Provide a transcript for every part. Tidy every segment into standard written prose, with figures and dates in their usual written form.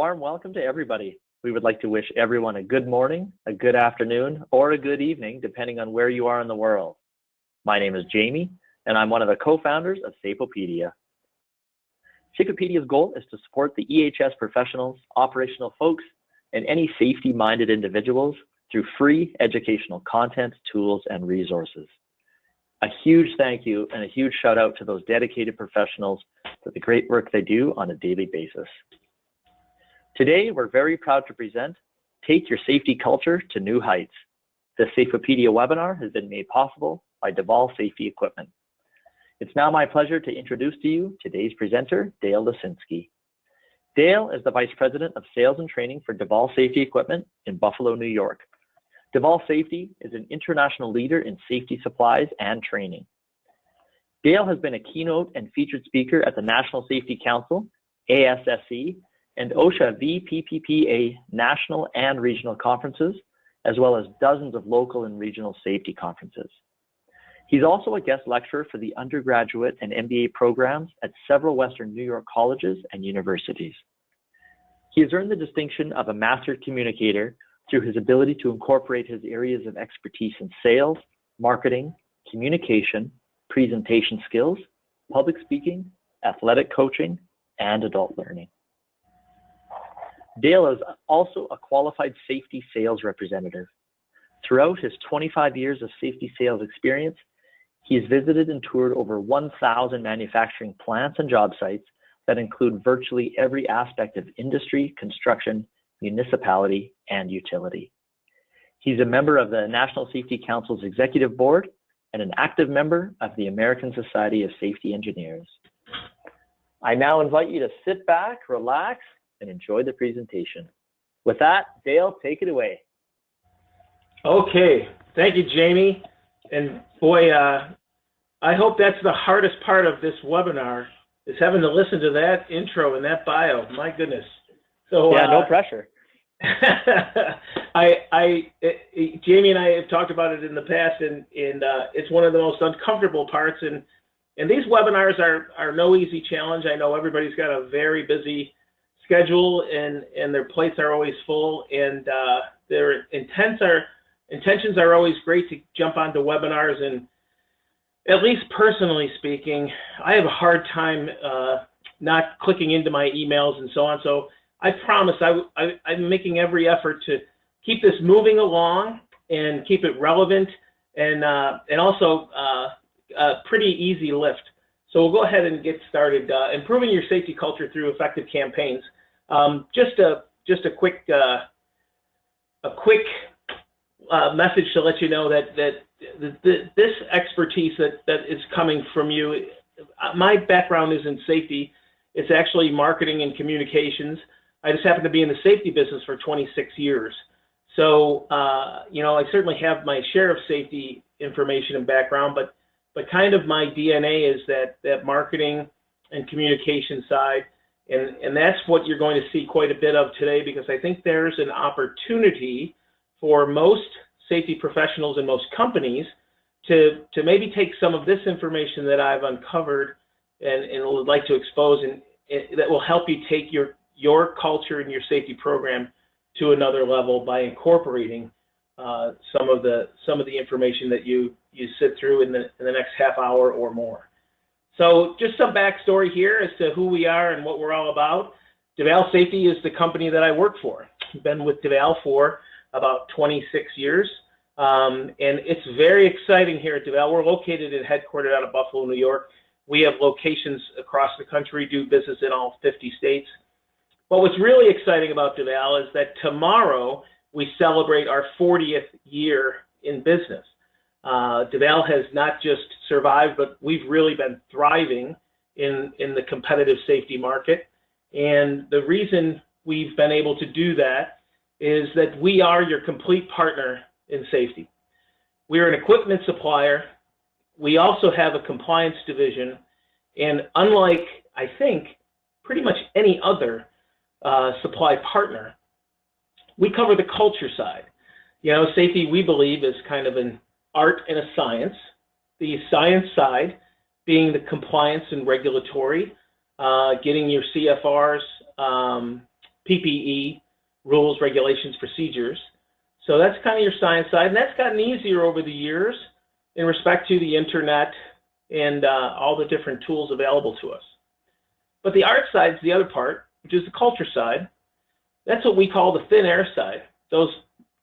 warm welcome to everybody. We would like to wish everyone a good morning, a good afternoon, or a good evening, depending on where you are in the world. My name is Jamie, and I'm one of the co-founders of Safeopedia. Safeopedia's goal is to support the EH&S professionals, operational folks, and any safety-minded individuals through free educational content, tools, and resources. A huge thank you and a huge shout out to those dedicated professionals for the great work they do on a daily basis. Today, we're very proud to present Take Your Safety Culture to New Heights. This Safeopedia webinar has been made possible by DiVal Safety Equipment. It's now my pleasure to introduce to you today's presenter, Dale Lesinski. Dale is the Vice President of Sales and Training for DiVal Safety Equipment in Buffalo, New York. DiVal Safety is an international leader in safety supplies and training. Dale has been a keynote and featured speaker at the National Safety Council, ASSE, and OSHA VPPPA national and regional conferences, as well as dozens of local and regional safety conferences. He's also a guest lecturer for the undergraduate and MBA programs at several Western New York colleges and universities. He has earned the distinction of a master communicator through his ability to incorporate his areas of expertise in sales, marketing, communication, presentation skills, public speaking, athletic coaching, and adult learning. Dale is also a qualified safety sales representative. Throughout his 25 years of safety sales experience, he has visited and toured over 1,000 manufacturing plants and job sites that include virtually every aspect of industry, construction, municipality, and utility. He's a member of the National Safety Council's Executive Board and an active member of the American Society of Safety Engineers. I now invite you to sit back, relax, and enjoy the presentation. With that, Dale, take it away. Okay, thank you, Jamie. And boy, I hope that's the hardest part of this webinar, is having to listen to that intro and that bio. My goodness. So yeah, no pressure. Jamie and I have talked about it in the past, and it's one of the most uncomfortable parts. And these webinars are no easy challenge. I know everybody's got a very busy schedule, and their plates are always full, and their intentions are always great to jump onto webinars. And at least personally speaking, I have a hard time not clicking into my emails and so on. So I promise I'm making every effort to keep this moving along and keep it relevant, and also a pretty easy lift. So we'll go ahead and get started. Improving your safety culture through effective campaigns. Just a quick message to let you know that this expertise that is coming from you. My background is in safety. It's actually marketing and communications. I just happen to be in the safety business for 26 years. So, you know, I certainly have my share of safety information and background, but kind of my DNA is that marketing and communication side. And that's what you're going to see quite a bit of today, because I think there's an opportunity for most safety professionals and most companies to maybe take some of this information that I've uncovered and would like to expose, and that will help you take your culture and your safety program to another level by incorporating some of the information that you sit through in the next half hour or more. So just some backstory here as to who we are and what we're all about. DiVal Safety is the company that I work for. I've been with DiVal for about 26 years. And it's very exciting here at DiVal. We're located and headquartered out of Buffalo, New York. We have locations across the country, do business in all 50 states. But what's really exciting about DiVal is that tomorrow we celebrate our 40th year in business. DiVal has not just survived, but we've really been thriving in the competitive safety market. And the reason we've been able to do that is that we are your complete partner in safety. We're an equipment supplier. We also have a compliance division. And unlike, I think, pretty much any other supply partner, we cover the culture side. You know, safety, we believe, is kind of an art and a science. The science side being the compliance and regulatory, getting your CFRs PPE, rules, regulations, procedures. So that's kind of your science side, and that's gotten easier over the years in respect to the internet and all the different tools available to us. But the art side is the other part, which is the culture side. That's what we call the thin air side. Those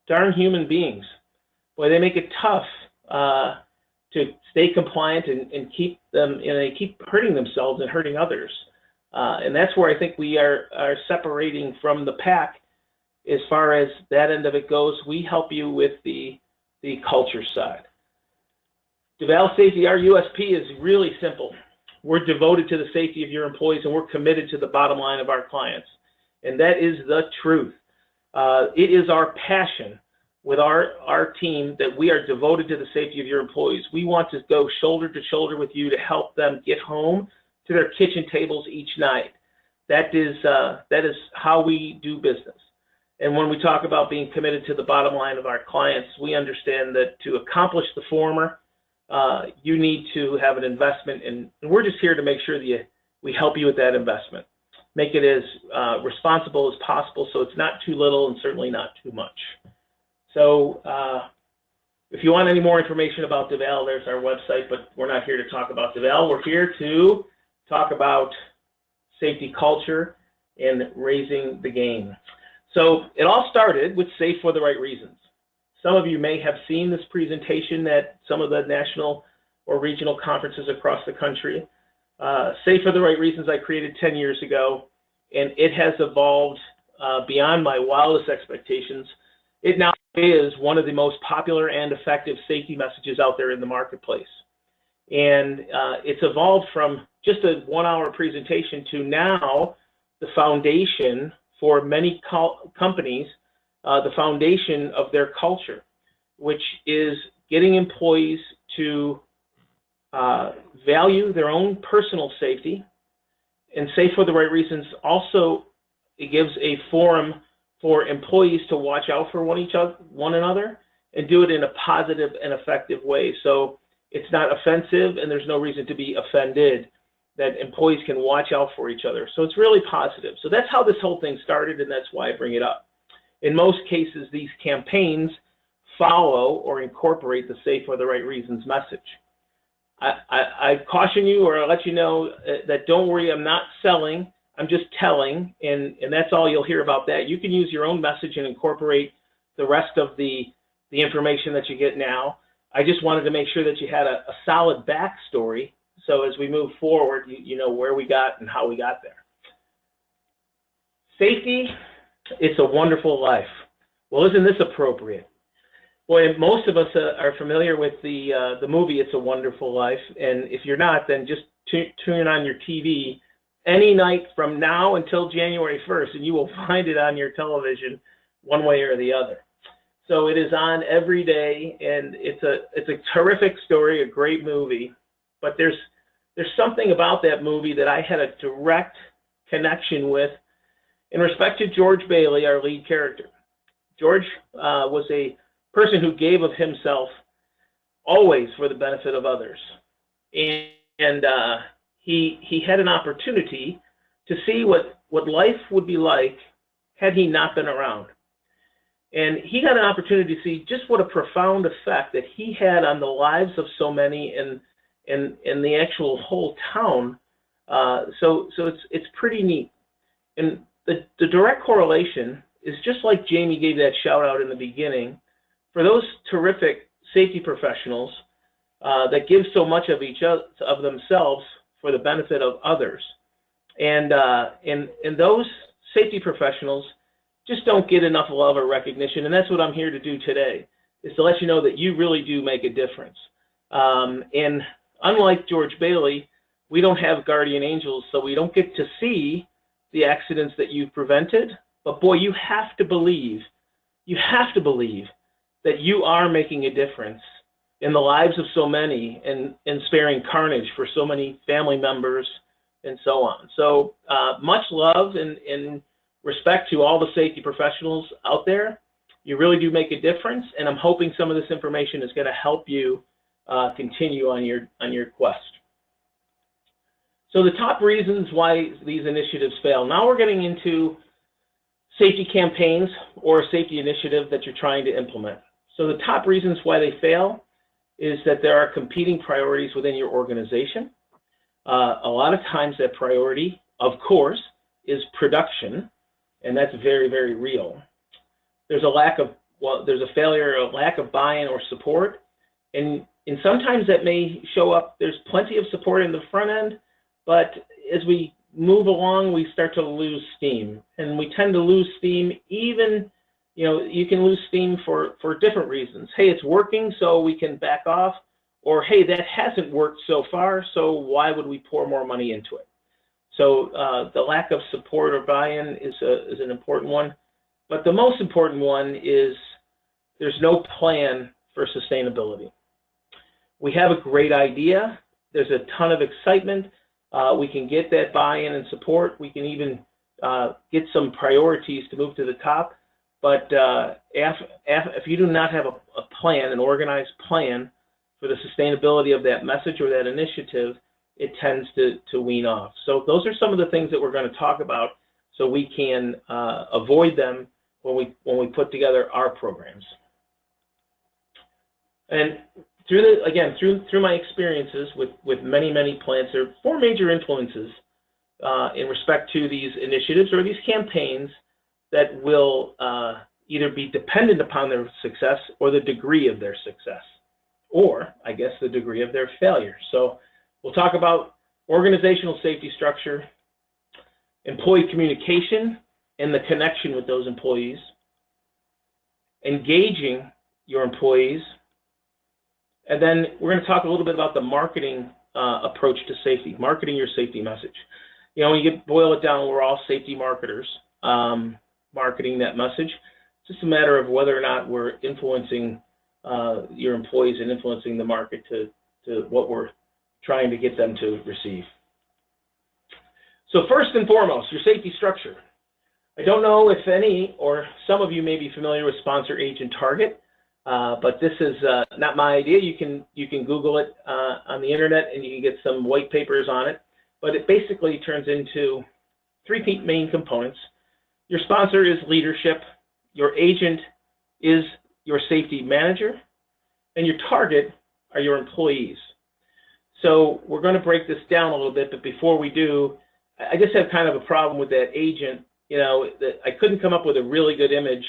darn human beings. Boy, they make it tough to stay compliant and keep them, they keep hurting themselves and hurting others. And that's where I think we are separating from the pack as far as that end of it goes. We help you with the culture side. DiVal Safety, our USP is really simple. We're devoted to the safety of your employees, and we're committed to the bottom line of our clients. And that is the truth. It is our passion with our team that we are devoted to the safety of your employees. We want to go shoulder to shoulder with you to help them get home to their kitchen tables each night. That is how we do business. And when we talk about being committed to the bottom line of our clients, we understand that to accomplish the former, you need to have an investment, and we're just here to make sure that we help you with that investment. Make it as responsible as possible so it's not too little and certainly not too much. So if you want any more information about DiVal, there's our website, but we're not here to talk about DiVal. We're here to talk about safety culture and raising the game. So it all started with Safe for the Right Reasons. Some of you may have seen this presentation at some of the national or regional conferences across the country. Safe for the Right Reasons I created 10 years ago, and it has evolved beyond my wildest expectations. It now is one of the most popular and effective safety messages out there in the marketplace. And it's evolved from just a one-hour presentation to now the foundation for many companies, the foundation of their culture, which is getting employees to value their own personal safety. And Safe for the Right Reasons also, it gives a forum for employees to watch out for one another and do it in a positive and effective way. So it's not offensive and there's no reason to be offended, that employees can watch out for each other. So it's really positive. So that's how this whole thing started, and that's why I bring it up. In most cases, these campaigns follow or incorporate the Safe for the Right Reasons message. I caution you, or I let you know that don't worry, I'm not selling, I'm just telling, and that's all you'll hear about that. You can use your own message and incorporate the rest of the information that you get now. I just wanted to make sure that you had a solid backstory, so as we move forward, you know where we got and how we got there. Safety, it's a wonderful life. Well, isn't this appropriate? Boy, most of us are familiar with the movie It's a Wonderful Life, and if you're not, then just tune on your TV any night from now until January 1st, and you will find it on your television one way or the other. So it is on every day, and it's a terrific story, a great movie, but there's something about that movie that I had a direct connection with in respect to George Bailey, our lead character. George was a person who gave of himself always for the benefit of others. And he had an opportunity to see what life would be like had he not been around. And he got an opportunity to see just what a profound effect that he had on the lives of so many and the actual whole town. So it's pretty neat. And the direct correlation is just like Jamie gave that shout out in the beginning, for those terrific safety professionals that give so much of themselves for the benefit of others. And those safety professionals just don't get enough love or recognition, and that's what I'm here to do today, is to let you know that you really do make a difference. And unlike George Bailey, we don't have guardian angels, so we don't get to see the accidents that you've prevented, but boy, you have to believe that you are making a difference in the lives of so many and sparing carnage for so many family members and so on. So much love and respect to all the safety professionals out there. You really do make a difference, and I'm hoping some of this information is going to help you continue on your quest. So the top reasons why these initiatives fail. Now we're getting into safety campaigns or a safety initiative that you're trying to implement. So the top reasons why they fail is that there are competing priorities within your organization. A lot of times that priority, of course, is production, and that's very, very real. There's a lack of, there's a failure, a lack of buy-in or support, and sometimes that may show up, there's plenty of support in the front end, but as we move along, we start to lose steam, and we tend to lose steam even, you can lose steam for different reasons. Hey, it's working, so we can back off, or hey, that hasn't worked so far, so why would we pour more money into it? So the lack of support or buy-in is an important one, but the most important one is there's no plan for sustainability. We have a great idea. There's a ton of excitement. We can get that buy-in and support. We can even get some priorities to move to the top. But if you do not have a plan, an organized plan for the sustainability of that message or that initiative, it tends to wean off. So those are some of the things that we're going to talk about so we can avoid them when we put together our programs. And through my experiences with many plants, there are 4 major influences in respect to these initiatives or these campaigns that will either be dependent upon their success or the degree of their success, or I guess the degree of their failure. So we'll talk about organizational safety structure, employee communication and the connection with those employees, engaging your employees, and then we're going to talk a little bit about the marketing approach to safety, marketing your safety message. When you boil it down, we're all safety marketers, marketing that message. It's just a matter of whether or not we're influencing your employees and influencing the market to what we're trying to get them to receive. So first and foremost, your safety structure. I don't know if any or some of you may be familiar with sponsor, agent, target, but this is not my idea. You can Google it on the internet and you can get some white papers on it. But it basically turns into 3 main components. Your sponsor is leadership, your agent is your safety manager, and your target are your employees. So we're going to break this down a little bit, but before we do, I just have kind of a problem with that agent. That I couldn't come up with a really good image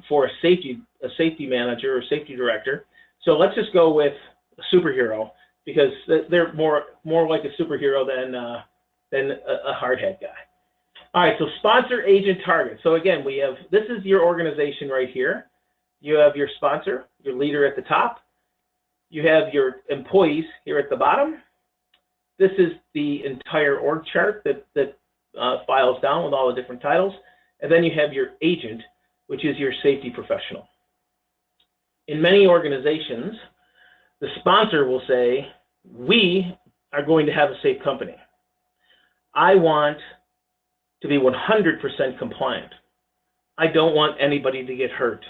for a safety manager or safety director. So let's just go with a superhero, because they're more like a superhero than a hard hat guy. All right, so sponsor, agent, target. So again, this is your organization right here. You have your sponsor, your leader at the top. You have your employees here at the bottom. This is the entire org chart that files down with all the different titles. And then you have your agent, which is your safety professional. In many organizations, the sponsor will say, we are going to have a safe company. I want to be 100% compliant. I don't want anybody to get hurt.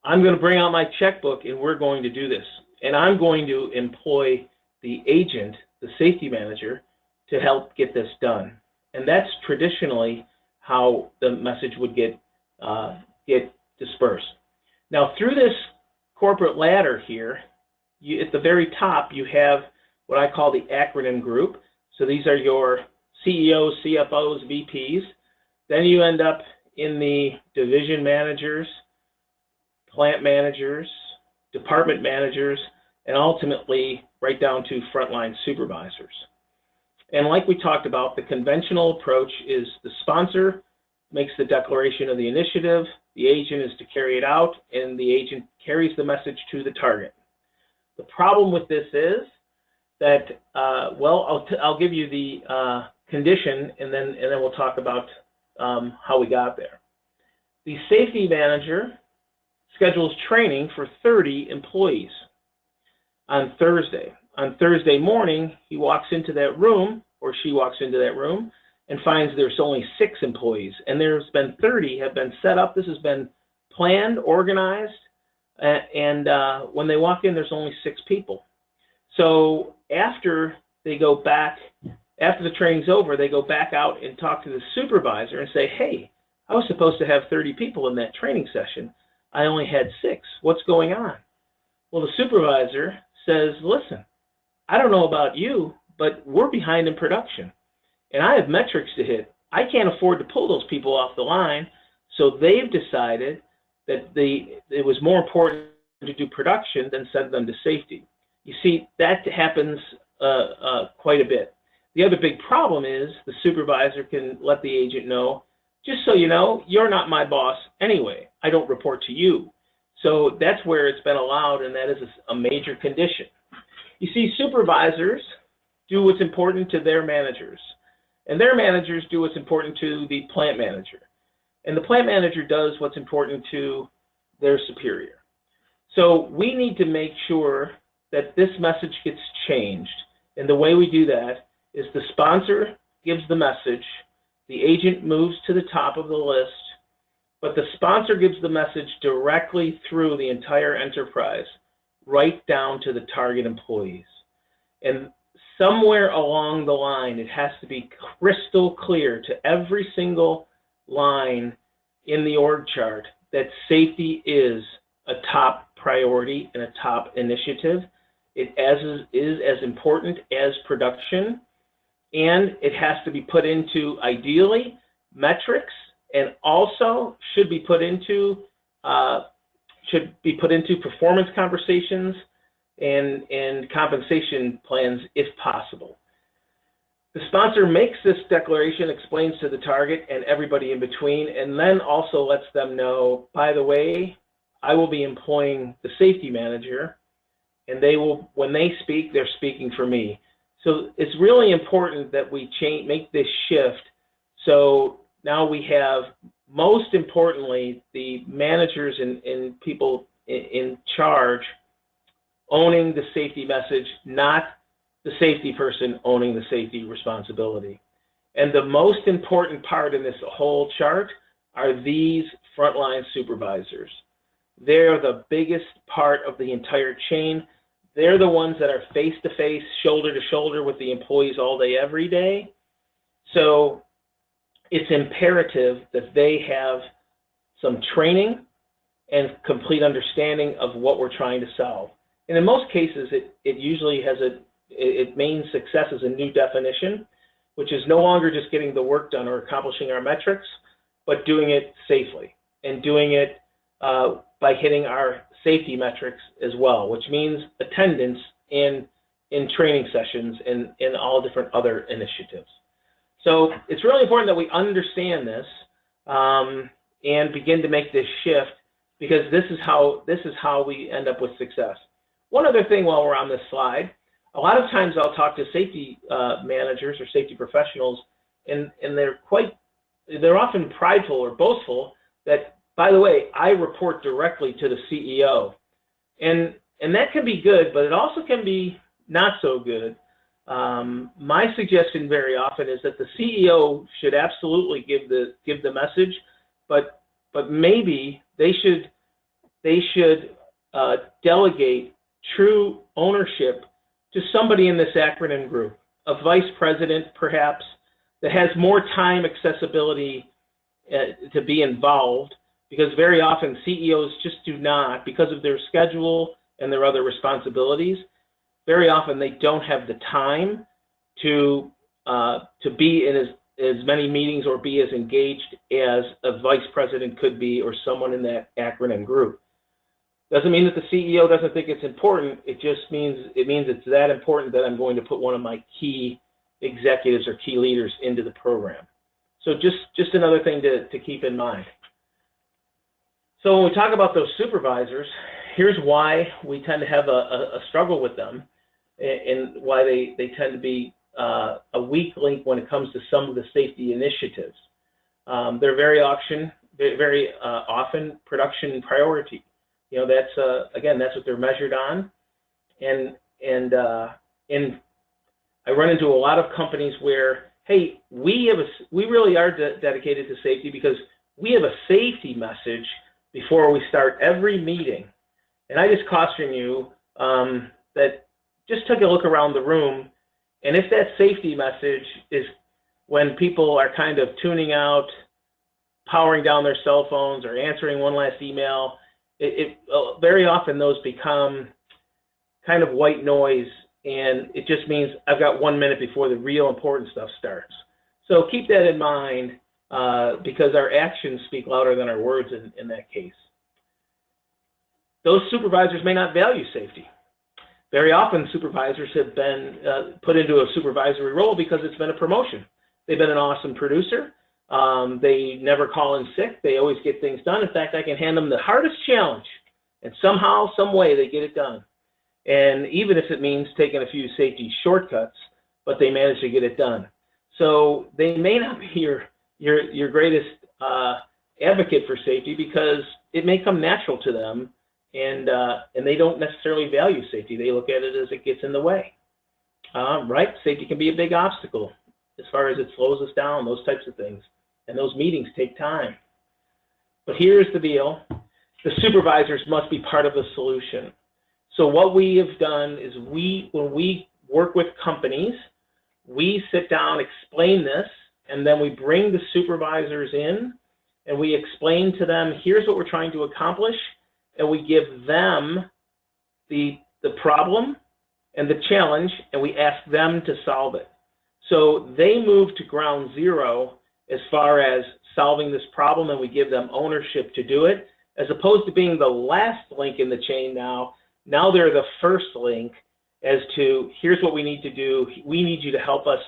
I'm going to bring out my checkbook and we're going to do this. And I'm going to employ the agent, the safety manager, to help get this done. And that's traditionally how the message would get dispersed. Now, through this corporate ladder here, at the very top, you have what I call the acronym group. So these are your CEOs, CFOs, VPs. Then you end up in the division managers, plant managers, department managers, and ultimately right down to frontline supervisors. And like we talked about, the conventional approach is the sponsor makes the declaration of the initiative, the agent is to carry it out, and the agent carries the message to the target. The problem with this is that, I'll give you the condition, and then we'll talk about how we got there. The safety manager schedules training for 30 employees on Thursday. On Thursday morning, he walks into that room, or she walks into that room, and finds there's only 6 employees, and there's been 30 have been set up. This has been planned, organized, and when they walk in, there's only 6 people. So after they go back, after the training's over, they go back out and talk to the supervisor and say, hey, I was supposed to have 30 people in that training session. I only had 6. What's going on? Well, the supervisor says, listen, I don't know about you, but we're behind in production, and I have metrics to hit. I can't afford to pull those people off the line, so they've decided that it was more important to do production than send them to safety. You see, that happens quite a bit. The other big problem is the supervisor can let the agent know, just so you know, you're not my boss anyway. I don't report to you. So that's where it's been allowed, and that is a major condition. You see, supervisors do what's important to their managers, and their managers do what's important to the plant manager, and the plant manager does what's important to their superior. So we need to make sure that this message gets changed, and the way we do that is the sponsor gives the message, the agent moves to the top of the list, but the sponsor gives the message directly through the entire enterprise, right down to the target employees. And somewhere along the line, it has to be crystal clear to every single line in the org chart that safety is a top priority and a top initiative. It is as important as production, and it has to be put into, ideally, metrics, and also should be put into performance conversations and compensation plans if possible. The sponsor makes this declaration, explains to the target and everybody in between, and then also lets them know, by the way, I will be employing the safety manager, and they will, when they speak, they're speaking for me. So it's really important that we make this shift. So now we have, most importantly, the managers and people in charge owning the safety message, not the safety person owning the safety responsibility. And the most important part in this whole chart are these frontline supervisors. They're the biggest part of the entire chain. They're the ones that are face-to-face, shoulder-to-shoulder with the employees all day, every day. So it's imperative that they have some training and complete understanding of what we're trying to solve. And in most cases, it usually has it means success is a new definition, which is no longer just getting the work done or accomplishing our metrics, but doing it safely and doing it by hitting our safety metrics as well, which means attendance in training sessions and in all different other initiatives. So it's really important that we understand this and begin to make this shift, because this is how we end up with success. One other thing while we're on this slide, a lot of times I'll talk to safety managers or safety professionals, and they're often prideful or boastful that, by the way, I report directly to the CEO. And that can be good, but it also can be not so good. My suggestion very often is that the CEO should absolutely give the message, but maybe they should delegate true ownership to somebody in this acronym group, a vice president perhaps, that has more time accessibility to be involved, because very often CEOs just do not, because of their schedule and their other responsibilities, very often they don't have the time to be in as many meetings or be as engaged as a vice president could be, or someone in that acronym group. Doesn't mean that the CEO doesn't think it's important. It just means it's that important that I'm going to put one of my key executives or key leaders into the program. So just another thing to keep in mind. So when we talk about those supervisors, here's why we tend to have a struggle with them, and why they tend to be a weak link when it comes to some of the safety initiatives. They're very often production priority. You know, that's again, that's what they're measured on, and I run into a lot of companies where, hey, we really are dedicated to safety because we have a safety message before we start every meeting. And I just caution you that just take a look around the room, and if that safety message is when people are kind of tuning out, powering down their cell phones or answering one last email. Very often those become kind of white noise, and it just means I've got 1 minute before the real important stuff starts. So keep that in mind because our actions speak louder than our words in that case. Those supervisors may not value safety. Very often supervisors have been put into a supervisory role because it's been a promotion. They've been an awesome producer. They never call in sick. They always get things done. In fact, I can hand them the hardest challenge, and somehow, some way, they get it done. And even if it means taking a few safety shortcuts, but they manage to get it done. So they may not be your greatest advocate for safety because it may come natural to them, and they don't necessarily value safety. They look at it as it gets in the way. Right? Safety can be a big obstacle as far as it slows us down, those types of things. And those meetings take time. But here's the deal. The supervisors must be part of the solution. So what we have done is when we work with companies, we sit down, explain this, and then we bring the supervisors in and we explain to them, here's what we're trying to accomplish, and we give them the problem and the challenge, and we ask them to solve it. So they move to ground zero as far as solving this problem, and we give them ownership to do it, as opposed to being the last link in the chain now. Now they're the first link as to, here's what we need to do. We need you to help us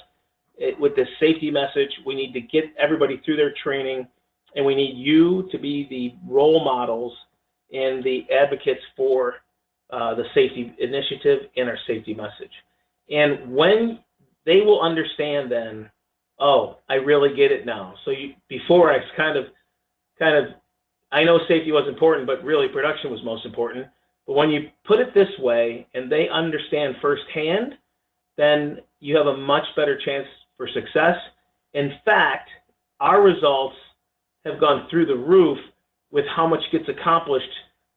with this safety message. We need to get everybody through their training, and we need you to be the role models and the advocates for the safety initiative and our safety message. And when they will understand then, oh, I really get it now. So before I was kind of, I know safety was important, but really production was most important. But when you put it this way and they understand firsthand, then you have a much better chance for success. In fact, our results have gone through the roof with how much gets accomplished.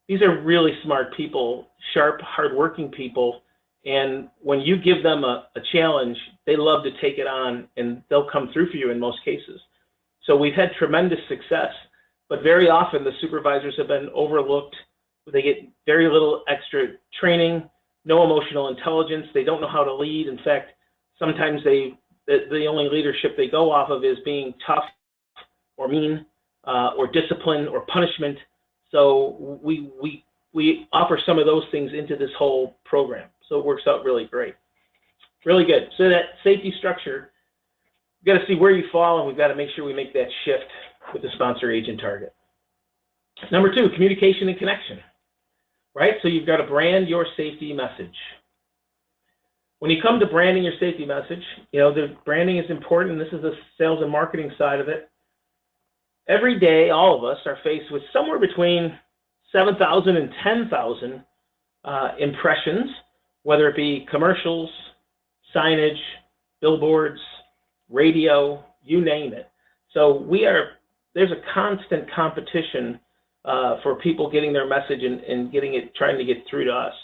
These are really smart people, sharp, hardworking people. And when you give them a challenge, they love to take it on, and they'll come through for you in most cases. So we've had tremendous success, but very often the supervisors have been overlooked. They get very little extra training, no emotional intelligence. They don't know how to lead. In fact, sometimes the only leadership they go off of is being tough or mean or discipline or punishment. So we offer some of those things into this whole program. So it works out really great. Really good. So that safety structure, we've got to see where you fall, and we've got to make sure we make that shift with the sponsor agent target. Number two, communication and connection, right? So you've got to brand your safety message. When you come to branding your safety message, you know, the branding is important. This is the sales and marketing side of it. Every day, all of us are faced with somewhere between 7,000 and 10,000 impressions, whether it be commercials, signage, billboards, radio, you name it. So there's a constant competition for people getting their message and trying to get through to us.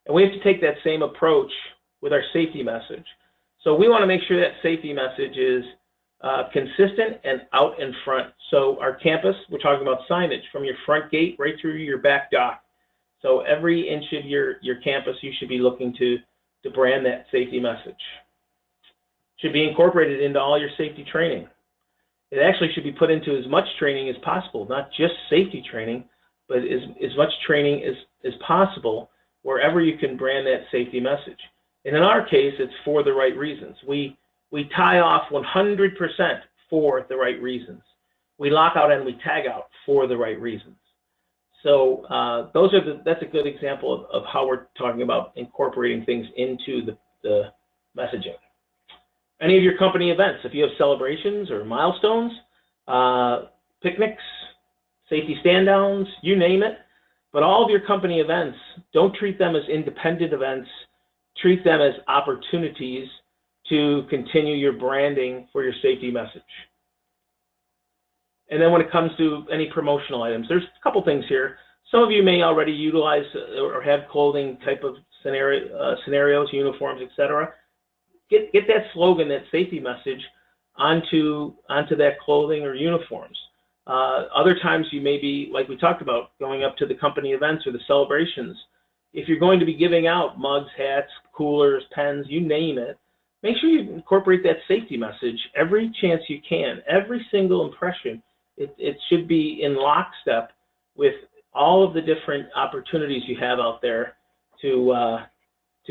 And we have to take that same approach with our safety message. So we want to make sure that safety message is consistent and out in front. So our campus, we're talking about signage from your front gate right through your back dock. So every inch of your campus, you should be looking to brand that safety message. Should be incorporated into all your safety training. It actually should be put into as much training as possible, not just safety training, but as much training as possible wherever you can brand that safety message. And in our case, it's for the right reasons. We tie off 100% for the right reasons. We lock out and we tag out for the right reasons. So that's a good example of how we're talking about incorporating things into the messaging. Any of your company events, if you have celebrations or milestones, picnics, safety stand-downs, you name it, but all of your company events, don't treat them as independent events. Treat them as opportunities to continue your branding for your safety message. And then when it comes to any promotional items, there's a couple things here. Some of you may already utilize or have clothing type of scenarios, uniforms, etc. Get that slogan, that safety message onto that clothing or uniforms. Other times you may be, like we talked about, going up to the company events or the celebrations. If you're going to be giving out mugs, hats, coolers, pens, you name it, make sure you incorporate that safety message every chance you can. Every single impression, it should be in lockstep with all of the different opportunities you have out there to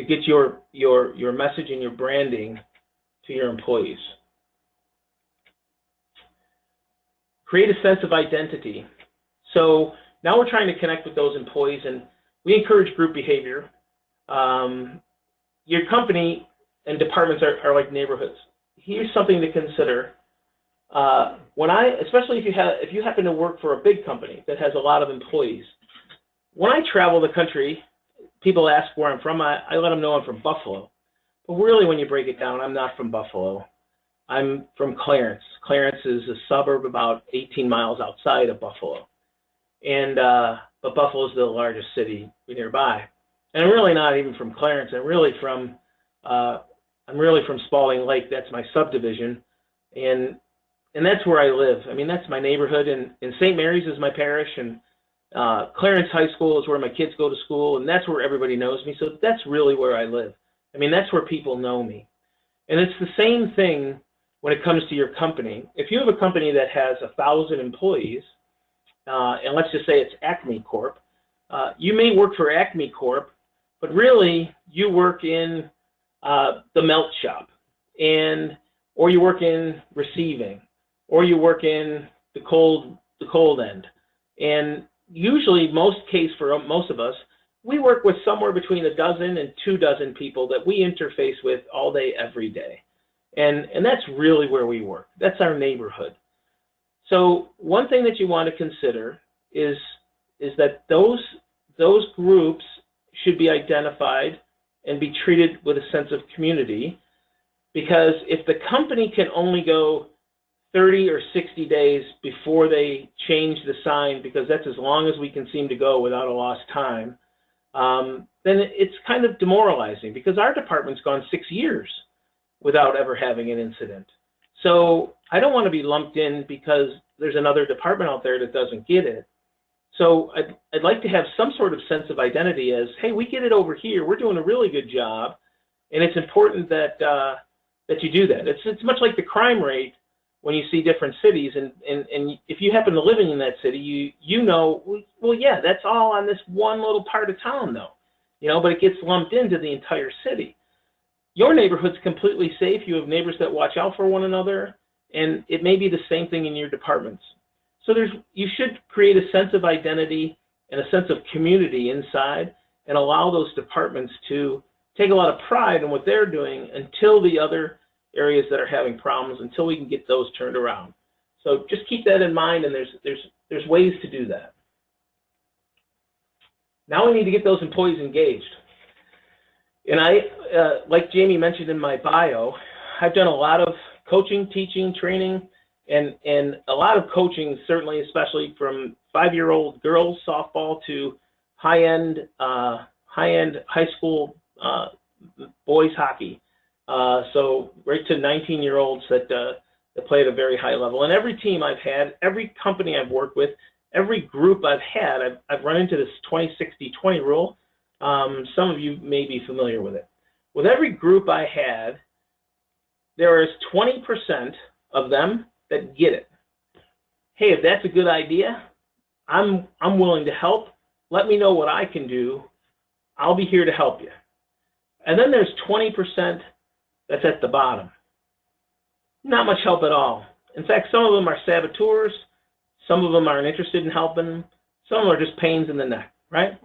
get your message and your branding to your employees. Create a sense of identity. So now we're trying to connect with those employees, and we encourage group behavior. Your company and departments are like neighborhoods. Here's something to consider. Especially if you happen to work for a big company that has a lot of employees, when I travel the country, people ask where I'm from. I let them know I'm from Buffalo. But really, when you break it down, I'm not from Buffalo. I'm from Clarence. Clarence is a suburb about 18 miles outside of Buffalo. But Buffalo is the largest city nearby. And I'm really not even from Clarence. I'm really from Spalding Lake. That's my subdivision. And that's where I live. I mean, that's my neighborhood. And St. Mary's is my parish. And Clarence High School is where my kids go to school. And that's where everybody knows me. So that's really where I live. I mean, that's where people know me. And it's the same thing when it comes to your company. If you have a company that has 1,000 employees, and let's just say it's Acme Corp, you may work for Acme Corp, but really you work in the melt shop, or you work in receiving, or you work in the cold end. And usually, for most of us, we work with somewhere between 12 and 24 people that we interface with all day, every day. And that's really where we work. That's our neighborhood. So one thing that you want to consider is that those groups should be identified and be treated with a sense of community, because if the company can only go 30 or 60 days before they change the sign, because that's as long as we can seem to go without a lost time, then it's kind of demoralizing, because our department's gone 6 years without ever having an incident. So I don't want to be lumped in because there's another department out there that doesn't get it. So I'd like to have some sort of sense of identity as, hey, we get it over here. We're doing a really good job, and it's important that you do that. It's much like the crime rate when you see different cities, and if you happen to live in that city, you know, well, yeah, that's all on this one little part of town, though, but it gets lumped into the entire city. Your neighborhood's completely safe. You have neighbors that watch out for one another, and it may be the same thing in your departments. So you should create a sense of identity and a sense of community inside, and allow those departments to take a lot of pride in what they're doing until the other areas that are having problems, until we can get those turned around. So just keep that in mind, and there's ways to do that. Now we need to get those employees engaged. And like Jamie mentioned in my bio, I've done a lot of coaching, teaching, training, and a lot of coaching, certainly, especially from 5-year-old girls softball to high-end high school boys hockey. So right to 19-year-olds that play at a very high level. And every team I've had, every company I've worked with, every group I've had, I've run into this 20-60-20 rule. Some of you may be familiar with it. With every group I had, there is 20% of them that get it. Hey, if that's a good idea, I'm willing to help. Let me know what I can do. I'll be here to help you. And then there's 20% that's at the bottom. Not much help at all. In fact, some of them are saboteurs. Some of them aren't interested in helping. Some of them are just pains in the neck, right?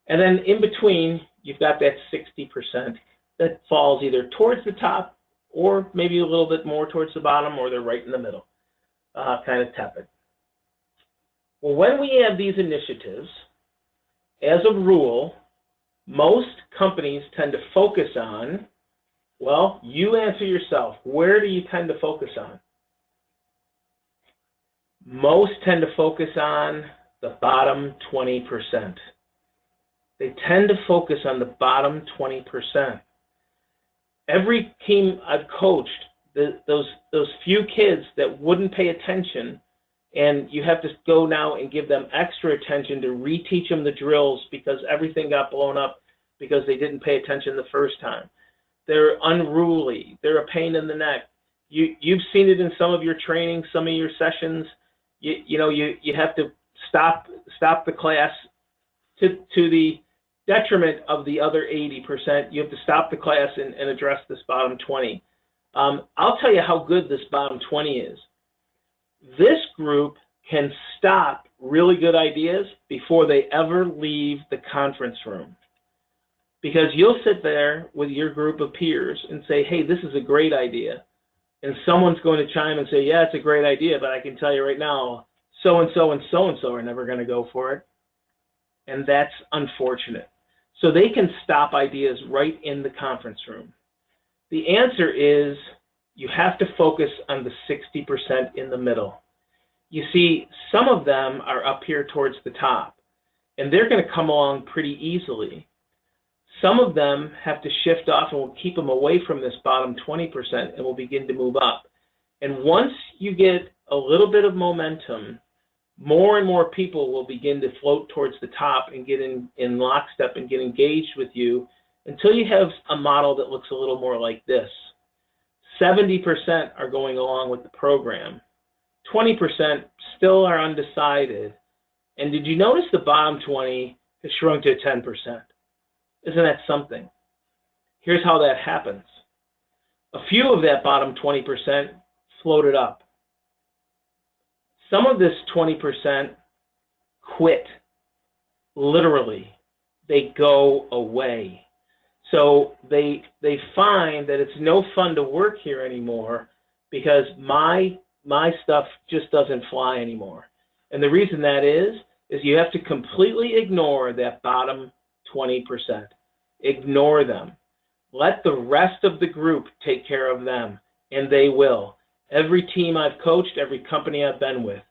And then in between, you've got that 60% that falls either towards the top or maybe a little bit more towards the bottom, or they're right in the middle, kind of tepid. Well, when we have these initiatives, as a rule, most companies tend to focus on, well, you answer yourself, where do you tend to focus on? Most tend to focus on the bottom 20%. They tend to focus on the bottom 20%. Every team I've coached, those few kids that wouldn't pay attention And you have to go now and give them extra attention to reteach them the drills because everything got blown up because they didn't pay attention the first time. They're unruly. They're a pain in the neck. You've seen it in some of your training, some of your sessions. You have to stop the class to the detriment of the other 80%. You have to stop the class and address this bottom 20. I'll tell you how good this bottom 20 is. This group can stop really good ideas before they ever leave the conference room. Because you'll sit there with your group of peers and say, hey, this is a great idea. And someone's going to chime and say, yeah, it's a great idea, but I can tell you right now, so-and-so and so-and-so are never going to go for it. And that's unfortunate. So they can stop ideas right in the conference room. The answer is you have to focus on the 60% in the middle. You see, some of them are up here towards the top, and they're going to come along pretty easily. Some of them have to shift off, and we'll keep them away from this bottom 20%, and we'll begin to move up. And once you get a little bit of momentum, more and more people will begin to float towards the top and get in lockstep and get engaged with you until you have a model that looks a little more like this. 70% are going along with the program. 20% still are undecided. And did you notice the bottom 20 has shrunk to 10%? Isn't that something? Here's how that happens. A few of that bottom 20% floated up. Some of this 20% quit. Literally, they go away. So they find that it's no fun to work here anymore because my stuff just doesn't fly anymore. And the reason that is you have to completely ignore that bottom 20%. Ignore them. Let the rest of the group take care of them, and they will. Every team I've coached, every company I've been with,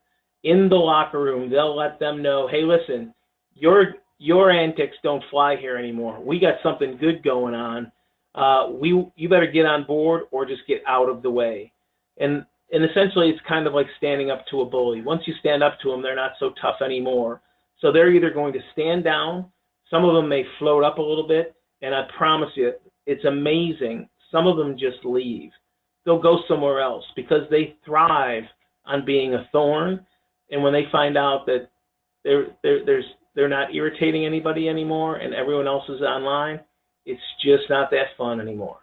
in the locker room, they'll let them know, hey, listen, your antics don't fly here anymore. We got something good going on. You better get on board or just get out of the way. And essentially, it's kind of like standing up to a bully. Once you stand up to them, they're not so tough anymore. So they're either going to stand down. Some of them may float up a little bit. And I promise you, it's amazing. Some of them just leave. They'll go somewhere else because they thrive on being a thorn. And when they find out that they're not irritating anybody anymore and everyone else is online, it's just not that fun anymore.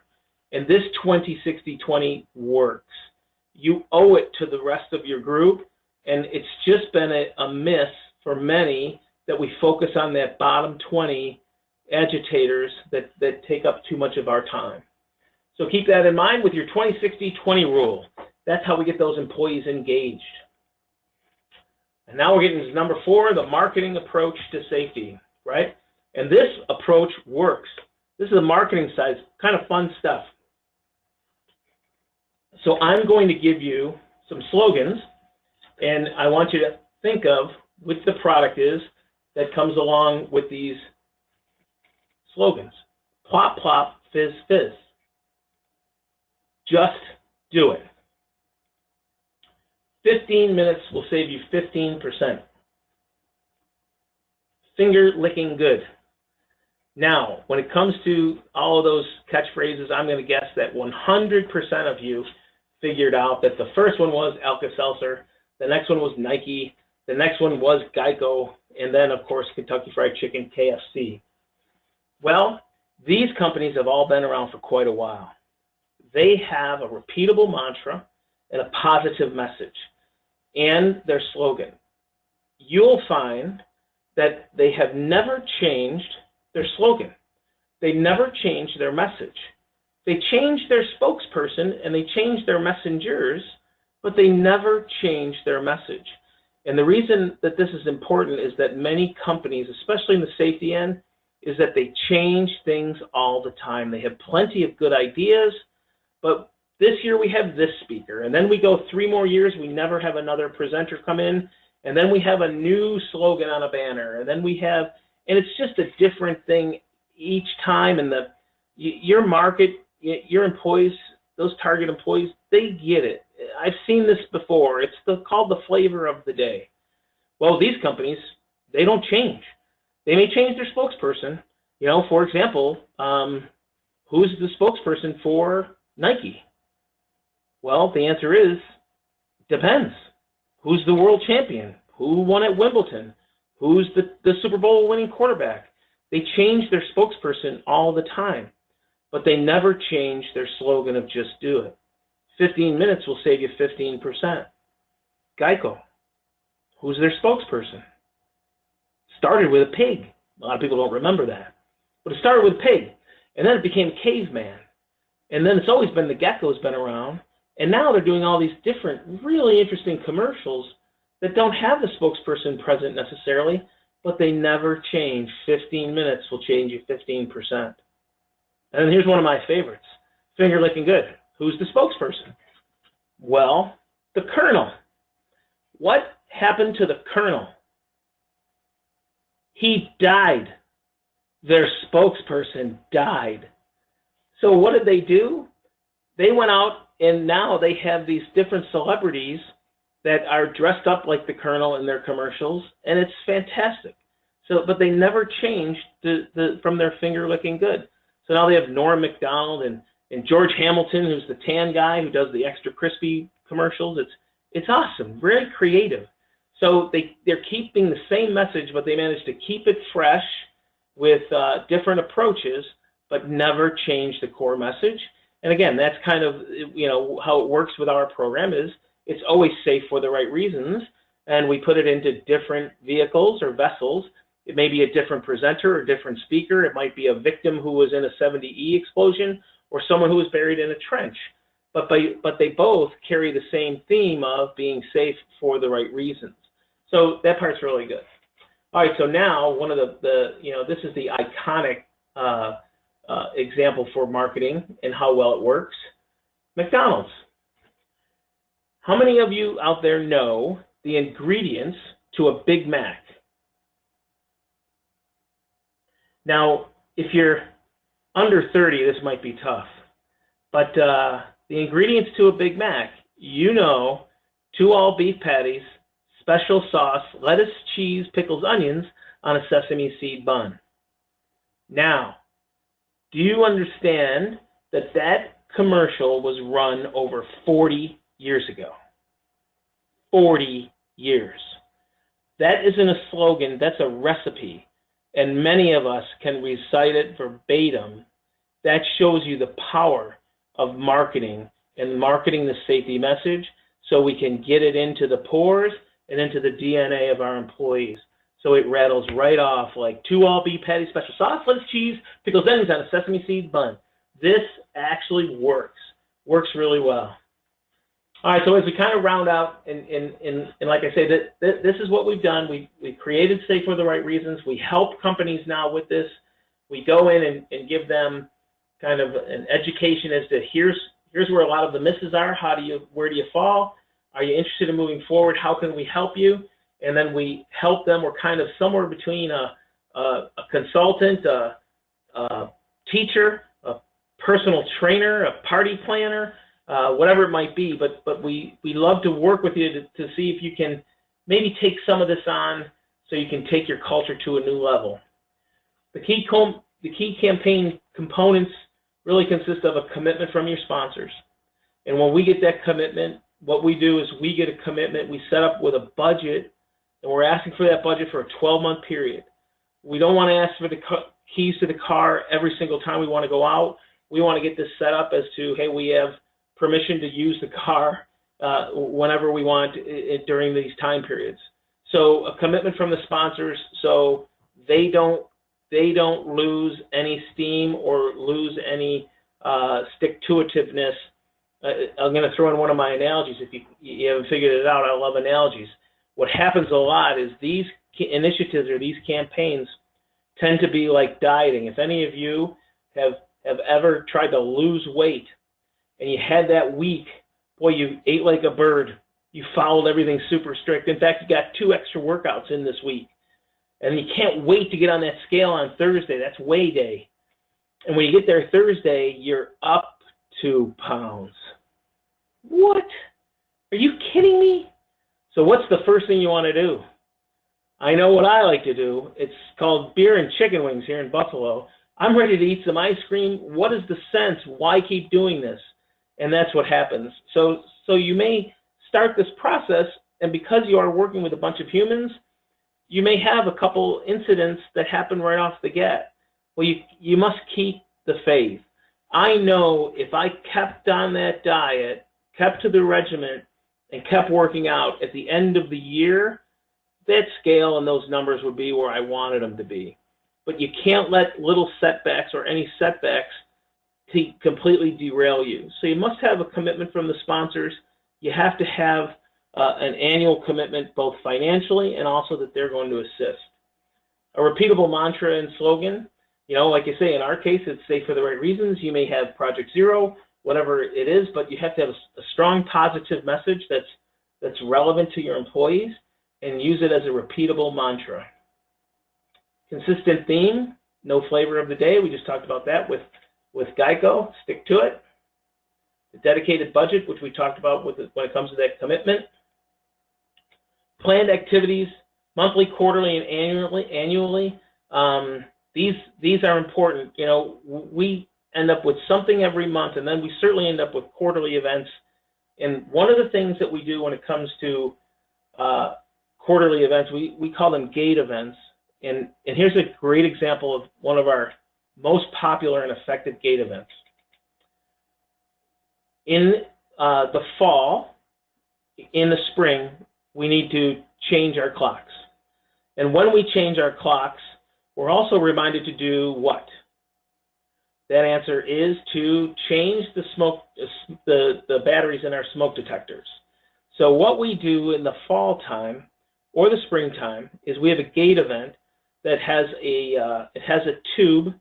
And this 20-60-20 works. You owe it to the rest of your group, and it's just been a miss for many that we focus on that bottom 20 agitators that take up too much of our time. So keep that in mind with your 20-60-20 rule. That's how we get those employees engaged. And now we're getting to number 4, the marketing approach to safety, right? And this approach works. This is a marketing side, kind of fun stuff. So I'm going to give you some slogans, and I want you to think of what the product is that comes along with these slogans. Plop, plop, fizz, fizz. Just do it. 15 minutes will save you 15%. Finger licking good. Now, when it comes to all of those catchphrases, I'm going to guess that 100% of you figured out that the first one was Alka-Seltzer, the next one was Nike, the next one was Geico, and then, of course, Kentucky Fried Chicken, KFC. Well, these companies have all been around for quite a while. They have a repeatable mantra and a positive message and their slogan. You'll find that they have never changed their slogan. They never changed their message. They changed their spokesperson and they changed their messengers, but they never changed their message. And the reason that this is important is that many companies, especially in the safety end, is that they change things all the time. They have plenty of good ideas, but this year we have this speaker, and then we go 3 more years, we never have another presenter come in, and then we have a new slogan on a banner, and then we have, and it's just a different thing each time, and your market, your employees, those target employees, they get it. I've seen this before. It's called the flavor of the day. Well, these companies, they don't change. They may change their spokesperson. You know, for example, who's the spokesperson for Nike? Well, the answer is, depends. Who's the world champion? Who won at Wimbledon? Who's the Super Bowl winning quarterback? They change their spokesperson all the time, but they never change their slogan of just do it. 15 minutes will save you 15%. Geico, who's their spokesperson? Started with a pig. A lot of people don't remember that. But it started with a pig, and then it became caveman. And then it's always been the gecko's been around, and now they're doing all these different, really interesting commercials that don't have the spokesperson present necessarily, but they never change. 15 minutes will change you 15%. And then here's one of my favorites. Finger licking good. Who's the spokesperson? Well, the Colonel. What happened to the Colonel? He died. Their spokesperson died. So what did they do? They went out, and now they have these different celebrities that are dressed up like the Colonel in their commercials, and it's fantastic. So, but they never changed from their finger licking good. So now they have Norm Macdonald and George Hamilton, who's the tan guy who does the extra crispy commercials. It's awesome, very creative. So they're keeping the same message, but they managed to keep it fresh with different approaches, but never change the core message. And again, that's kind of, you know, how it works with our program is it's always safe for the right reasons, and we put it into different vehicles or vessels. It may be a different presenter or different speaker. It might be a victim who was in a 70E explosion or someone who was buried in a trench. But they both carry the same theme of being safe for the right reasons. So that part's really good. All right, so now one of this is the iconic example for marketing and how well it works. McDonald's. How many of you out there know the ingredients to a Big Mac? Now, if you're under 30, this might be tough. But the ingredients to a Big Mac, you know, 2 all-beef patties, special sauce, lettuce, cheese, pickles, onions on a sesame seed bun. Now, do you understand that that commercial was run over 40 years ago? 40 years. That isn't a slogan, that's a recipe. And many of us can recite it verbatim. That shows you the power of marketing and marketing the safety message so we can get it into the pores and into the DNA of our employees. So it rattles right off like 2 all-beef patties, special sauce, lettuce, cheese, pickles, onions on a sesame seed bun. This actually works really well. All right, so as we kind of round out, and like I say, this is what we've done. We created Safe for the Right Reasons. We help companies now with this. We go in and give them kind of an education as to here's where a lot of the misses are. Where do you fall? Are you interested in moving forward? How can we help you? And then we help them. We're kind of somewhere between a consultant, a teacher, a personal trainer, a party planner, whatever it might be. But we love to work with you to see if you can maybe take some of this on so you can take your culture to a new level. The key campaign components really consist of a commitment from your sponsors. And when we get that commitment, what we do is we get a commitment. We set up with a budget, and we're asking for that budget for a 12-month period. We don't want to ask for the keys to the car every single time we want to go out. We want to get this set up as to, hey, we have permission to use the car whenever we want during these time periods. So a commitment from the sponsors so they don't lose any steam or lose any stick-to-itiveness. I'm going to throw in one of my analogies. If you haven't figured it out, I love analogies. What happens a lot is these initiatives or these campaigns tend to be like dieting. If any of you have ever tried to lose weight and you had that week, boy, you ate like a bird. You followed everything super strict. In fact, you got 2 extra workouts in this week. And you can't wait to get on that scale on Thursday. That's weigh day. And when you get there Thursday, you're up 2 pounds. What? Are you kidding me? So what's the first thing you want to do? I know what I like to do. It's called beer and chicken wings here in Buffalo. I'm ready to eat some ice cream. What is the sense? Why keep doing this? And that's what happens. So you may start this process, and because you are working with a bunch of humans, you may have a couple incidents that happen right off the get. Well, you must keep the faith. I know if I kept on that diet, kept to the regimen, and kept working out, at the end of the year, that scale and those numbers would be where I wanted them to be. But you can't let little setbacks or any setbacks to completely derail you. So you must have a commitment from the sponsors. You have to have an annual commitment, both financially and also that they're going to assist. A repeatable mantra and slogan, like I say, in our case, it's safe for the right reasons. You may have Project Zero, whatever it is, but you have to have a strong positive message that's relevant to your employees, and use it as a repeatable mantra. Consistent theme, no flavor of the day. We just talked about that with Geico. Stick to it. The dedicated budget, which we talked about when it comes to that commitment. Planned activities, monthly, quarterly, and annually. These are important. We end up with something every month, and then we certainly end up with quarterly events. And one of the things that we do when it comes to quarterly events, we call them gate events. And here's a great example of one of our most popular and effective gate events. In the fall, in the spring, we need to change our clocks. And when we change our clocks, we're also reminded to do what? That answer is to change the batteries in our smoke detectors. So what we do in the fall time or the springtime is we have a gate event that has a tube.